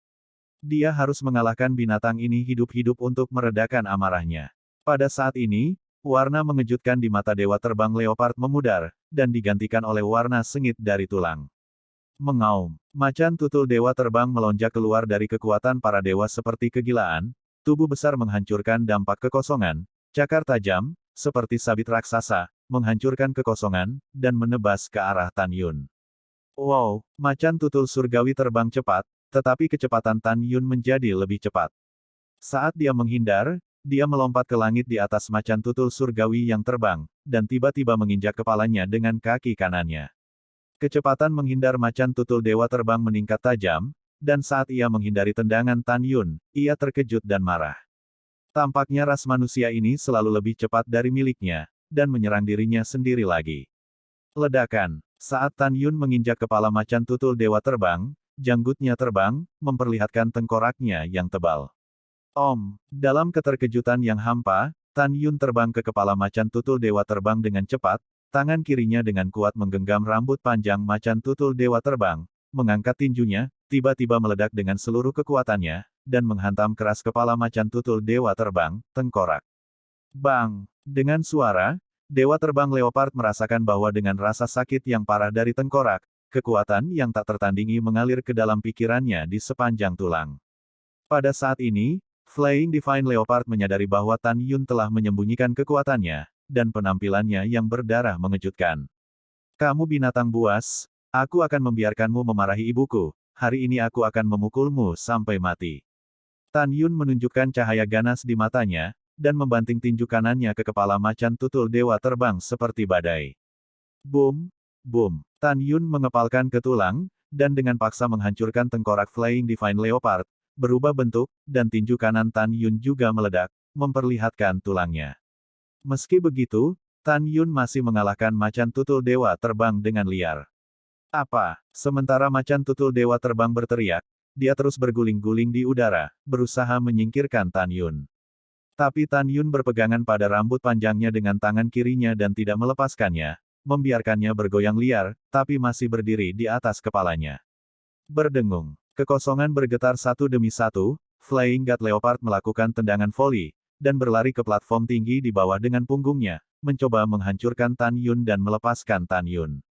Dia harus mengalahkan binatang ini hidup-hidup untuk meredakan amarahnya. Pada saat ini, warna mengejutkan di mata dewa terbang leopard memudar, dan digantikan oleh warna sengit dari tulang. Mengaum. Macan tutul dewa terbang melonjak keluar dari kekuatan para dewa seperti kegilaan, tubuh besar menghancurkan dampak kekosongan, cakar tajam, seperti sabit raksasa, menghancurkan kekosongan, dan menebas ke arah Tan Yun. Wow, macan tutul surgawi terbang cepat, tetapi kecepatan Tan Yun menjadi lebih cepat. Saat dia menghindar, dia melompat ke langit di atas macan tutul surgawi yang terbang, dan tiba-tiba menginjak kepalanya dengan kaki kanannya. Kecepatan menghindar macan tutul dewa terbang meningkat tajam, dan saat ia menghindari tendangan Tan Yun, ia terkejut dan marah. Tampaknya ras manusia ini selalu lebih cepat dari miliknya, dan menyerang dirinya sendiri lagi. Ledakan. Saat Tan Yun menginjak kepala macan tutul dewa terbang, janggutnya terbang, memperlihatkan tengkoraknya yang tebal. Dalam keterkejutan yang hampa, Tan Yun terbang ke kepala macan tutul dewa terbang dengan cepat, tangan kirinya dengan kuat menggenggam rambut panjang macan tutul dewa terbang, mengangkat tinjunya, tiba-tiba meledak dengan seluruh kekuatannya, dan menghantam keras kepala macan tutul dewa terbang, tengkorak. Bang! Dengan suara, dewa terbang leopard merasakan bahwa dengan rasa sakit yang parah dari tengkorak, kekuatan yang tak tertandingi mengalir ke dalam pikirannya di sepanjang tulang. Pada saat ini, Flying Divine Leopard menyadari bahwa Tan Yun telah menyembunyikan kekuatannya, dan penampilannya yang berdarah mengejutkan. Kamu binatang buas, aku akan membiarkanmu memarahi ibuku, hari ini aku akan memukulmu sampai mati. Tan Yun menunjukkan cahaya ganas di matanya, dan membanting tinju kanannya ke kepala macan tutul dewa terbang seperti badai. Boom! Boom! Tan Yun mengepalkan ke tulang, dan dengan paksa menghancurkan tengkorak Flying Divine Leopard, berubah bentuk, dan tinju kanan Tan Yun juga meledak, memperlihatkan tulangnya. Meski begitu, Tan Yun masih mengalahkan macan tutul dewa terbang dengan liar. Apa? Sementara macan tutul dewa terbang berteriak, dia terus berguling-guling di udara, berusaha menyingkirkan Tan Yun. Tapi Tan Yun berpegangan pada rambut panjangnya dengan tangan kirinya dan tidak melepaskannya, membiarkannya bergoyang liar, tapi masih berdiri di atas kepalanya. Berdengung. Kekosongan bergetar satu demi satu, Flying God Leopard melakukan tendangan voli, dan berlari ke platform tinggi di bawah dengan punggungnya, mencoba menghancurkan Tan Yun dan melepaskan Tan Yun.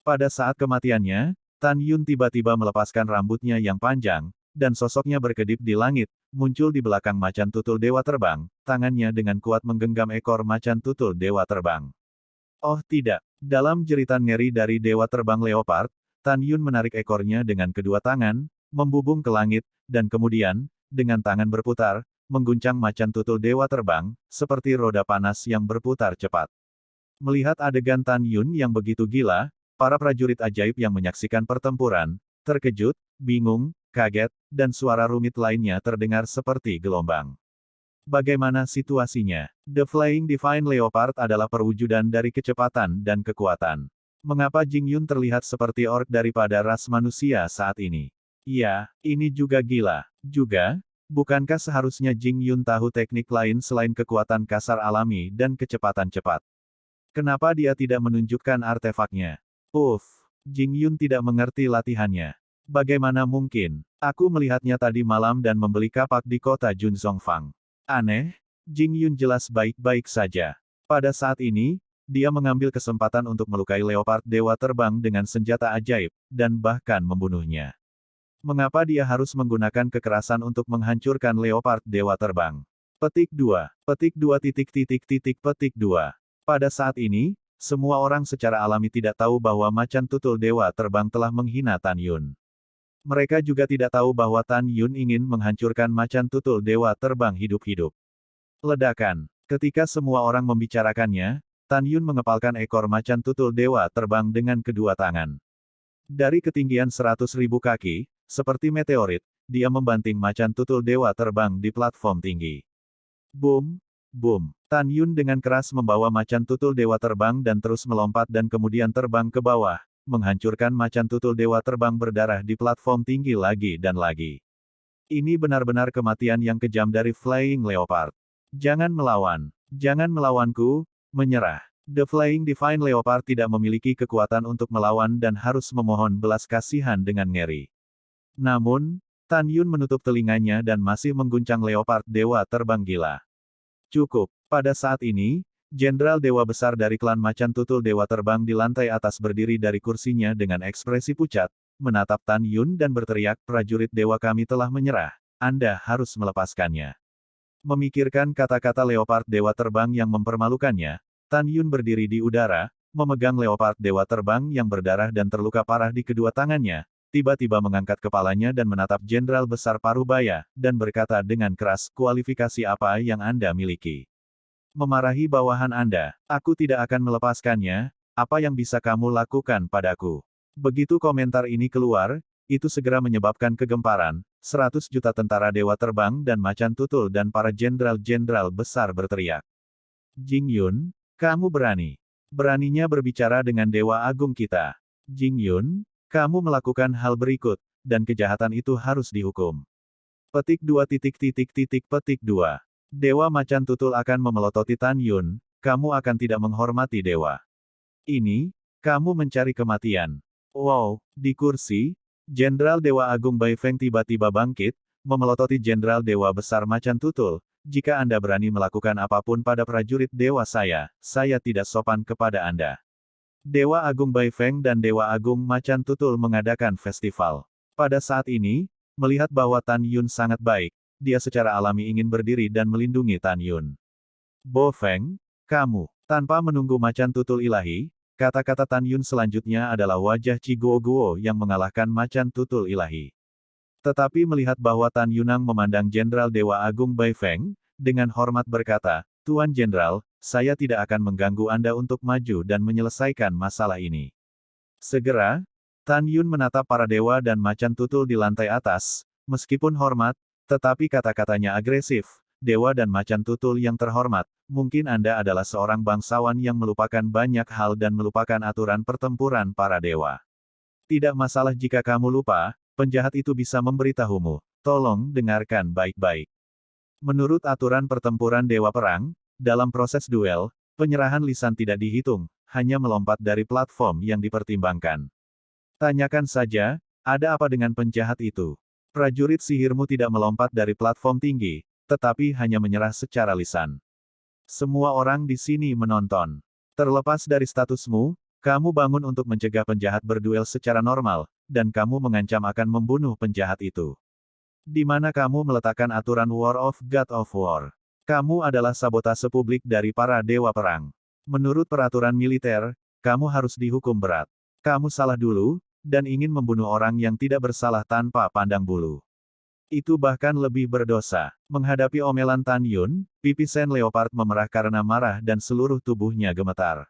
Pada saat kematiannya, Tan Yun tiba-tiba melepaskan rambutnya yang panjang, dan sosoknya berkedip di langit, muncul di belakang macan tutul dewa terbang, tangannya dengan kuat menggenggam ekor macan tutul dewa terbang. Oh tidak! Dalam jeritan ngeri dari dewa terbang leopard, Tan Yun menarik ekornya dengan kedua tangan, membubung ke langit, dan kemudian, dengan tangan berputar, mengguncang macan tutul dewa terbang, seperti roda panas yang berputar cepat. Melihat adegan Tan Yun yang begitu gila, para prajurit ajaib yang menyaksikan pertempuran, terkejut, bingung, kaget, dan suara rumit lainnya terdengar seperti gelombang. Bagaimana situasinya? The Flying Divine Leopard adalah perwujudan dari kecepatan dan kekuatan. Mengapa Jing Yun terlihat seperti orc daripada ras manusia saat ini? Ya, ini juga gila. Juga, bukankah seharusnya Jing Yun tahu teknik lain selain kekuatan kasar alami dan kecepatan cepat? Kenapa dia tidak menunjukkan artefaknya? Jing Yun tidak mengerti latihannya. Bagaimana mungkin? Aku melihatnya tadi malam dan membeli kapak di kota Junzongfang. Aneh, Jing Yun jelas baik-baik saja. Pada saat ini, dia mengambil kesempatan untuk melukai leopard dewa terbang dengan senjata ajaib, dan bahkan membunuhnya. Mengapa dia harus menggunakan kekerasan untuk menghancurkan leopard dewa terbang? Petik 2. Petik 2 Petik 2. Pada saat ini, semua orang secara alami tidak tahu bahwa macan tutul dewa terbang telah menghina Tan Yun. Mereka juga tidak tahu bahwa Tan Yun ingin menghancurkan macan tutul dewa terbang hidup-hidup. Ledakan. Ketika semua orang membicarakannya, Tan Yun mengepalkan ekor macan tutul dewa terbang dengan kedua tangan. Dari ketinggian 100.000 kaki, seperti meteorit, dia membanting macan tutul dewa terbang di platform tinggi. Boom! Boom! Tan Yun dengan keras membawa macan tutul dewa terbang dan terus melompat dan kemudian terbang ke bawah, menghancurkan macan tutul dewa terbang berdarah di platform tinggi lagi dan lagi. Ini benar-benar kematian yang kejam dari Flying Leopard. Jangan melawan. Jangan melawanku, menyerah. The Flying Divine Leopard tidak memiliki kekuatan untuk melawan dan harus memohon belas kasihan dengan ngeri. Namun, Tan Yun menutup telinganya dan masih mengguncang Leopard Dewa Terbang Gila. Cukup. Pada saat ini, Jenderal Dewa Besar dari klan Macan Tutul Dewa Terbang di lantai atas berdiri dari kursinya dengan ekspresi pucat, menatap Tan Yun dan berteriak, prajurit dewa kami telah menyerah. Anda harus melepaskannya. Memikirkan kata-kata Leopard Dewa Terbang yang mempermalukannya, Tan Yun berdiri di udara, memegang Leopard Dewa Terbang yang berdarah dan terluka parah di kedua tangannya, tiba-tiba mengangkat kepalanya dan menatap Jenderal Besar Parubaya, dan berkata dengan keras, kualifikasi apa yang Anda miliki? Memarahi bawahan Anda, aku tidak akan melepaskannya, apa yang bisa kamu lakukan padaku? Begitu komentar ini keluar, itu segera menyebabkan kegemparan, 100 juta tentara dewa terbang dan macan tutul dan para jenderal-jenderal besar berteriak. Jing Yun, kamu berani. Beraninya berbicara dengan dewa agung kita. Jing Yun, kamu melakukan hal berikut, dan kejahatan itu harus dihukum. Petik 2. Dewa macan tutul akan memelototi Tan Yun, kamu akan tidak menghormati dewa. Ini, kamu mencari kematian. Wow, di kursi, Jenderal Dewa Agung Bai Feng tiba-tiba bangkit, memelototi Jenderal Dewa Besar Macan Tutul, jika Anda berani melakukan apapun pada prajurit dewa saya tidak sopan kepada Anda. Dewa Agung Bai Feng dan Dewa Agung Macan Tutul mengadakan festival. Pada saat ini, melihat bahwa Tan Yun sangat baik, dia secara alami ingin berdiri dan melindungi Tan Yun. Bo Feng, kamu, tanpa menunggu Macan Tutul ilahi, kata-kata Tan Yun selanjutnya adalah wajah Chi Guo yang mengalahkan Macan Tutul ilahi. Tetapi melihat bahwa Tan Yunang memandang Jenderal Dewa Agung Bai Feng, dengan hormat berkata, Tuan Jenderal, saya tidak akan mengganggu Anda untuk maju dan menyelesaikan masalah ini. Segera, Tan Yun menatap para dewa dan Macan Tutul di lantai atas, meskipun hormat, tetapi kata-katanya agresif. Dewa dan Macan Tutul yang terhormat, mungkin Anda adalah seorang bangsawan yang melupakan banyak hal dan melupakan aturan pertempuran para dewa. Tidak masalah jika kamu lupa, penjahat itu bisa memberitahumu. Tolong dengarkan baik-baik. Menurut aturan pertempuran dewa perang, dalam proses duel, penyerahan lisan tidak dihitung, hanya melompat dari platform yang dipertimbangkan. Tanyakan saja, ada apa dengan penjahat itu? Prajurit sihirmu tidak melompat dari platform tinggi, tetapi hanya menyerah secara lisan. Semua orang di sini menonton. Terlepas dari statusmu, kamu bangun untuk mencegah penjahat berduel secara normal, dan kamu mengancam akan membunuh penjahat itu. Di mana kamu meletakkan aturan War of God of War? Kamu adalah sabotase publik dari para dewa perang. Menurut peraturan militer, kamu harus dihukum berat. Kamu salah dulu, dan ingin membunuh orang yang tidak bersalah tanpa pandang bulu. Itu bahkan lebih berdosa. Menghadapi omelan Tan Yun, pipi Sen Leopard memerah karena marah dan seluruh tubuhnya gemetar.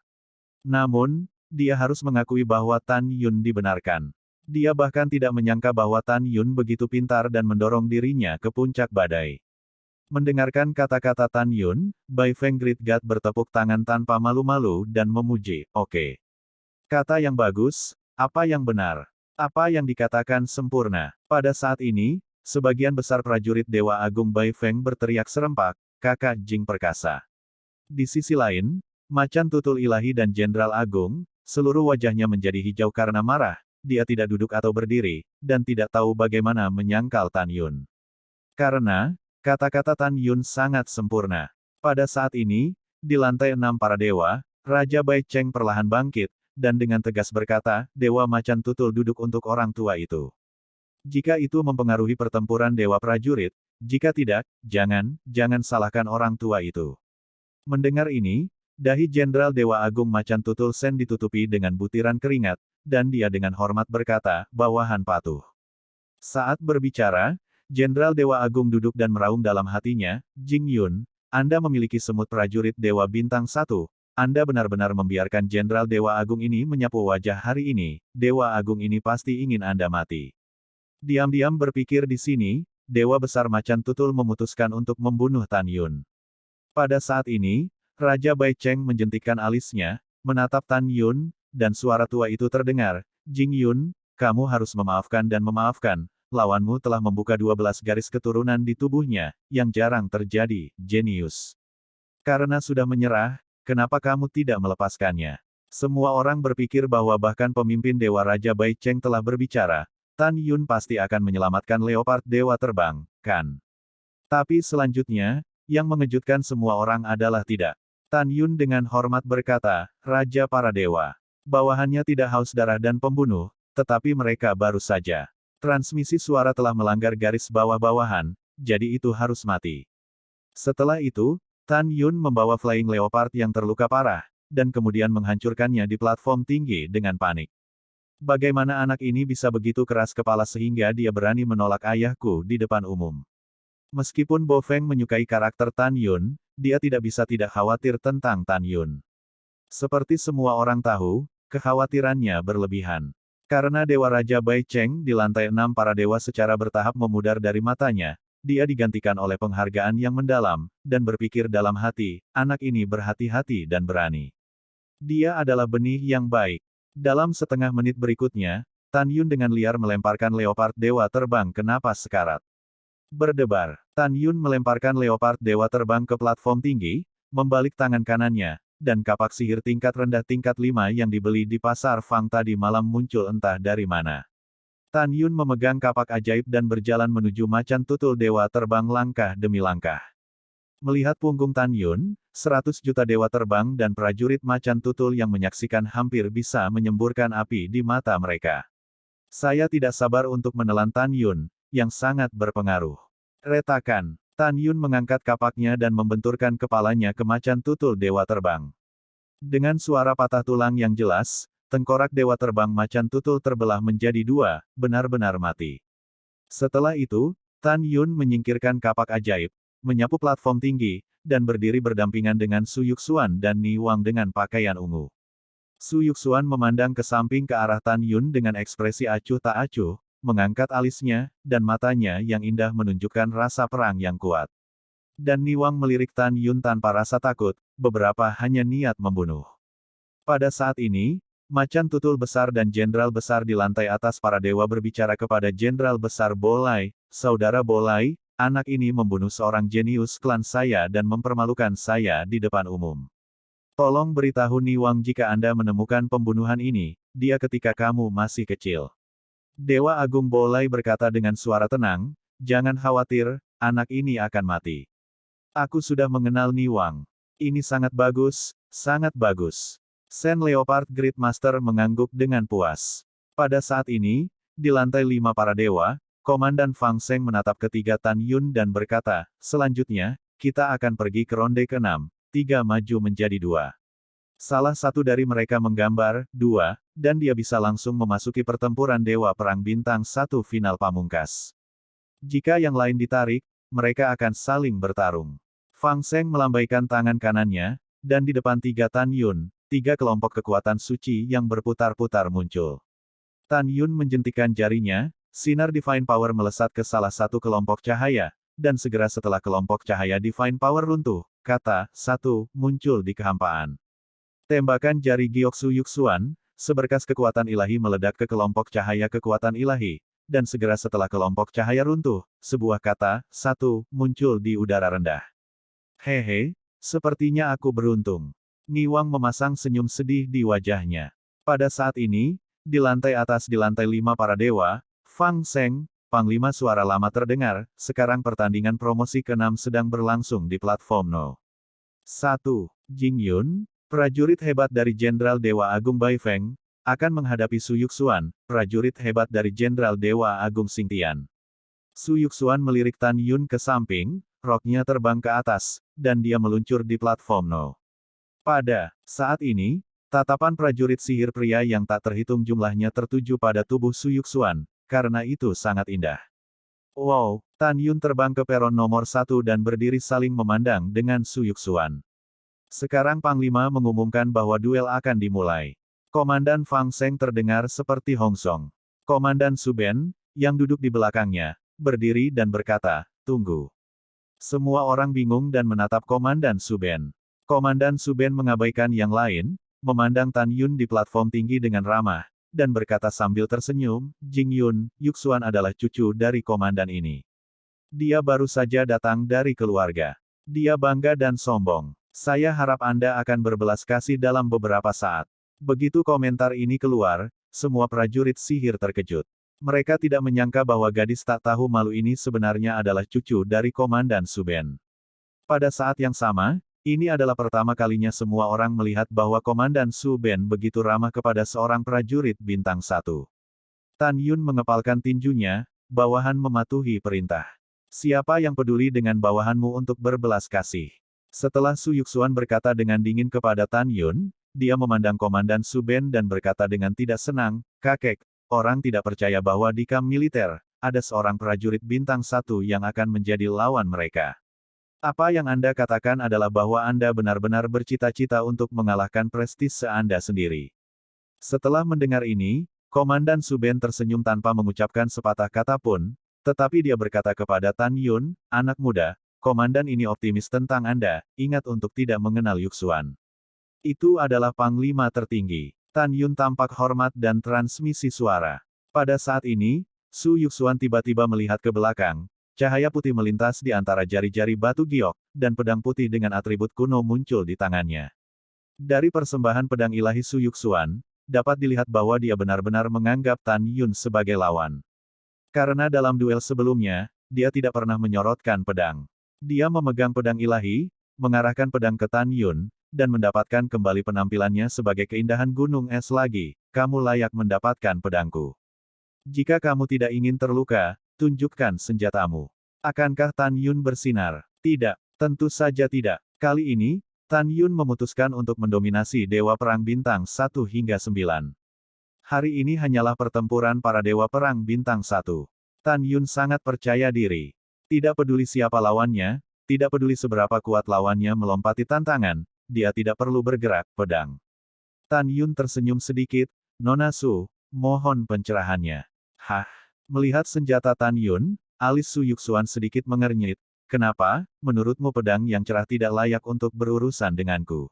Namun, dia harus mengakui bahwa Tan Yun dibenarkan. Dia bahkan tidak menyangka bahwa Tan Yun begitu pintar dan mendorong dirinya ke puncak badai. Mendengarkan kata-kata Tan Yun, Bai Feng Great God bertepuk tangan tanpa malu-malu dan memuji, oke. Kata yang bagus, apa yang benar, apa yang dikatakan sempurna. Pada saat ini, sebagian besar prajurit Dewa Agung Bai Feng berteriak serempak, kakak Jing perkasa. Di sisi lain, Macan Tutul Ilahi dan Jenderal Agung, seluruh wajahnya menjadi hijau karena marah, dia tidak duduk atau berdiri, dan tidak tahu bagaimana menyangkal Tan Yun. Karena, kata-kata Tan Yun sangat sempurna. Pada saat ini, di lantai 6 para dewa, Raja Bai Cheng perlahan bangkit, dan dengan tegas berkata, Dewa Macan Tutul duduk untuk orang tua itu. Jika itu mempengaruhi pertempuran dewa prajurit, jika tidak, jangan salahkan orang tua itu. Mendengar ini, dahi Jenderal Dewa Agung Macan Tutul Sen ditutupi dengan butiran keringat, dan dia dengan hormat berkata, bawahan patuh. Saat berbicara, Jenderal Dewa Agung duduk dan meraung dalam hatinya, Jing Yun, Anda memiliki semut prajurit Dewa Bintang 1. Anda benar-benar membiarkan Jenderal Dewa Agung ini menyapu wajah hari ini. Dewa Agung ini pasti ingin Anda mati. Diam-diam berpikir di sini, Dewa Besar Macan Tutul memutuskan untuk membunuh Tan Yun. Pada saat ini, Raja Bai Cheng menjentikkan alisnya, menatap Tan Yun, dan suara tua itu terdengar, Jing Yun, kamu harus memaafkan dan memaafkan, lawanmu telah membuka 12 garis keturunan di tubuhnya, yang jarang terjadi, jenius. Karena sudah menyerah, kenapa kamu tidak melepaskannya? Semua orang berpikir bahwa bahkan pemimpin Dewa Raja Bai Cheng telah berbicara, Tan Yun pasti akan menyelamatkan Leopard Dewa Terbang, kan? Tapi selanjutnya, yang mengejutkan semua orang adalah tidak. Tan Yun dengan hormat berkata, Raja para Dewa. Bawahannya tidak haus darah dan pembunuh, tetapi mereka baru saja. Transmisi suara telah melanggar garis bawah-bawahan, jadi itu harus mati. Setelah itu, Tan Yun membawa Flying Leopard yang terluka parah, dan kemudian menghancurkannya di platform tinggi dengan panik. Bagaimana anak ini bisa begitu keras kepala sehingga dia berani menolak ayahku di depan umum? Meskipun Bo Feng menyukai karakter Tan Yun, dia tidak bisa tidak khawatir tentang Tan Yun. Seperti semua orang tahu, kekhawatirannya berlebihan. Karena Dewa Raja Bai Cheng di lantai 6 para dewa secara bertahap memudar dari matanya, dia digantikan oleh penghargaan yang mendalam, dan berpikir dalam hati, anak ini berhati-hati dan berani. Dia adalah benih yang baik. Dalam setengah menit berikutnya, Tan Yun dengan liar melemparkan Leopard Dewa Terbang ke napas sekarat. Berdebar, Tan Yun melemparkan Leopard Dewa Terbang ke platform tinggi, membalik tangan kanannya, dan kapak sihir tingkat rendah tingkat 5 yang dibeli di pasar Fang tadi malam muncul entah dari mana. Tan Yun memegang kapak ajaib dan berjalan menuju Macan Tutul Dewa Terbang langkah demi langkah. Melihat punggung Tan Yun, 100 juta dewa terbang dan prajurit Macan Tutul yang menyaksikan hampir bisa menyemburkan api di mata mereka. Saya tidak sabar untuk menelan Tan Yun, yang sangat berpengaruh. Retakan, Tan Yun mengangkat kapaknya dan membenturkan kepalanya ke Macan Tutul Dewa Terbang. Dengan suara patah tulang yang jelas, tengkorak Dewa Terbang Macan Tutul terbelah menjadi dua, benar-benar mati. Setelah itu, Tan Yun menyingkirkan kapak ajaib, menyapu platform tinggi, dan berdiri berdampingan dengan Su Yuxuan dan Ni Wang dengan pakaian ungu. Su Yuxuan memandang ke samping ke arah Tan Yun dengan ekspresi acuh tak acuh, mengangkat alisnya, dan matanya yang indah menunjukkan rasa perang yang kuat. Dan Ni Wang melirik Tan Yun tanpa rasa takut, beberapa hanya niat membunuh. Pada saat ini, Macan Tutul Besar dan Jenderal Besar di lantai atas para dewa berbicara kepada Jenderal Besar Bolai, Saudara Bolai, anak ini membunuh seorang jenius klan saya dan mempermalukan saya di depan umum. Tolong beritahu Ni Wang jika Anda menemukan pembunuhan ini, dia ketika kamu masih kecil. Dewa Agung Bolai berkata dengan suara tenang, jangan khawatir, anak ini akan mati. Aku sudah mengenal Ni Wang. Ini sangat bagus, sangat bagus. Sen Leopard Great Master mengangguk dengan puas. Pada saat ini, di lantai 5 para dewa, Komandan Fang Seng menatap ketiga Tan Yun dan berkata, selanjutnya, kita akan pergi ke ronde ke-6, 3 maju menjadi 2. Salah satu dari mereka menggambar, 2, dan dia bisa langsung memasuki pertempuran Dewa Perang Bintang 1 final pamungkas. Jika yang lain ditarik, mereka akan saling bertarung. Fang Seng melambaikan tangan kanannya, dan di depan 3 Tan Yun, 3 kelompok kekuatan suci yang berputar-putar muncul. Tan Yun menjentikan jarinya, sinar Divine Power melesat ke salah satu kelompok cahaya, dan segera setelah kelompok cahaya Divine Power runtuh, kata, 1, muncul di kehampaan. Tembakan jari Gyoksu Yuxuan, seberkas kekuatan ilahi meledak ke kelompok cahaya kekuatan ilahi, dan segera setelah kelompok cahaya runtuh, sebuah kata, 1, muncul di udara rendah. Hehe, sepertinya aku beruntung. Ni Wang memasang senyum sedih di wajahnya. Pada saat ini, di lantai atas di lantai 5 para dewa, Fang Seng, Panglima Suara Lama terdengar, sekarang pertandingan promosi ke-6 sedang berlangsung di platform No. 1. Jing Yun, prajurit hebat dari Jenderal Dewa Agung Bai Feng, akan menghadapi Su Yuxuan, prajurit hebat dari Jenderal Dewa Agung Xingtian. Su Yuxuan melirik Tan Yun ke samping, roknya terbang ke atas, dan dia meluncur di platform No. Pada saat ini, tatapan prajurit sihir pria yang tak terhitung jumlahnya tertuju pada tubuh Su Yuxuan, karena itu sangat indah. Wow, Tan Yun terbang ke peron nomor 1 dan berdiri saling memandang dengan Su Yuxuan. Sekarang Panglima mengumumkan bahwa duel akan dimulai. Komandan Fang Seng terdengar seperti Hong Song. Komandan Su Ben, yang duduk di belakangnya, berdiri dan berkata, tunggu. Semua orang bingung dan menatap Komandan Su Ben. Komandan Su Ben mengabaikan yang lain, memandang Tan Yun di platform tinggi dengan ramah, dan berkata sambil tersenyum, Jing Yun, Yuxuan adalah cucu dari komandan ini. Dia baru saja datang dari keluarga. Dia bangga dan sombong. Saya harap Anda akan berbelas kasih dalam beberapa saat. Begitu komentar ini keluar, semua prajurit sihir terkejut. Mereka tidak menyangka bahwa gadis tak tahu malu ini sebenarnya adalah cucu dari Komandan Su Ben. Pada saat yang sama, ini adalah pertama kalinya semua orang melihat bahwa Komandan Su Ben begitu ramah kepada seorang prajurit bintang 1. Tan Yun mengepalkan tinjunya, bawahan mematuhi perintah. Siapa yang peduli dengan bawahanmu untuk berbelas kasih? Setelah Su Yuxuan berkata dengan dingin kepada Tan Yun, dia memandang Komandan Su Ben dan berkata dengan tidak senang, kakek, orang tidak percaya bahwa di kamp militer, ada seorang prajurit bintang 1 yang akan menjadi lawan mereka. Apa yang Anda katakan adalah bahwa Anda benar-benar bercita-cita untuk mengalahkan prestise Anda sendiri. Setelah mendengar ini, Komandan Su Ben tersenyum tanpa mengucapkan sepatah kata pun, tetapi dia berkata kepada Tan Yun, anak muda, komandan ini optimis tentang Anda, ingat untuk tidak mengenal Yuxuan. Itu adalah panglima tertinggi. Tan Yun tampak hormat dan transmisi suara. Pada saat ini, Su Yuxuan tiba-tiba melihat ke belakang. Cahaya putih melintas di antara jari-jari batu giok, dan pedang putih dengan atribut kuno muncul di tangannya. Dari persembahan pedang ilahi Su Yuxuan, dapat dilihat bahwa dia benar-benar menganggap Tan Yun sebagai lawan. Karena dalam duel sebelumnya, dia tidak pernah menyorotkan pedang. Dia memegang pedang ilahi, mengarahkan pedang ke Tan Yun, dan mendapatkan kembali penampilannya sebagai keindahan gunung es lagi, kamu layak mendapatkan pedangku. Jika kamu tidak ingin terluka, tunjukkan senjatamu. Akankah Tan Yun bersinar? Tidak, tentu saja tidak. Kali ini, Tan Yun memutuskan untuk mendominasi Dewa Perang Bintang 1 hingga 9. Hari ini hanyalah pertempuran para Dewa Perang Bintang 1. Tan Yun sangat percaya diri. Tidak peduli siapa lawannya, tidak peduli seberapa kuat lawannya melompati tantangan, dia tidak perlu bergerak, pedang. Tan Yun tersenyum sedikit, Nona Su, mohon pencerahannya. Hah? Melihat senjata Tan Yun, alis Su Yuxuan sedikit mengernyit. Kenapa, menurutmu pedang yang cerah tidak layak untuk berurusan denganku?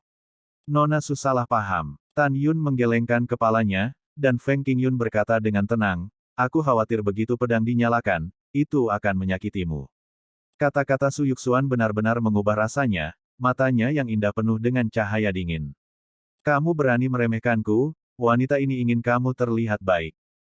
Nona Su salah paham. Tan Yun menggelengkan kepalanya, dan Feng Qingyun berkata dengan tenang, aku khawatir begitu pedang dinyalakan, itu akan menyakitimu. Kata-kata Su Yuxuan benar-benar mengubah rasanya, matanya yang indah penuh dengan cahaya dingin. Kamu berani meremehkanku, wanita ini ingin kamu terlihat baik.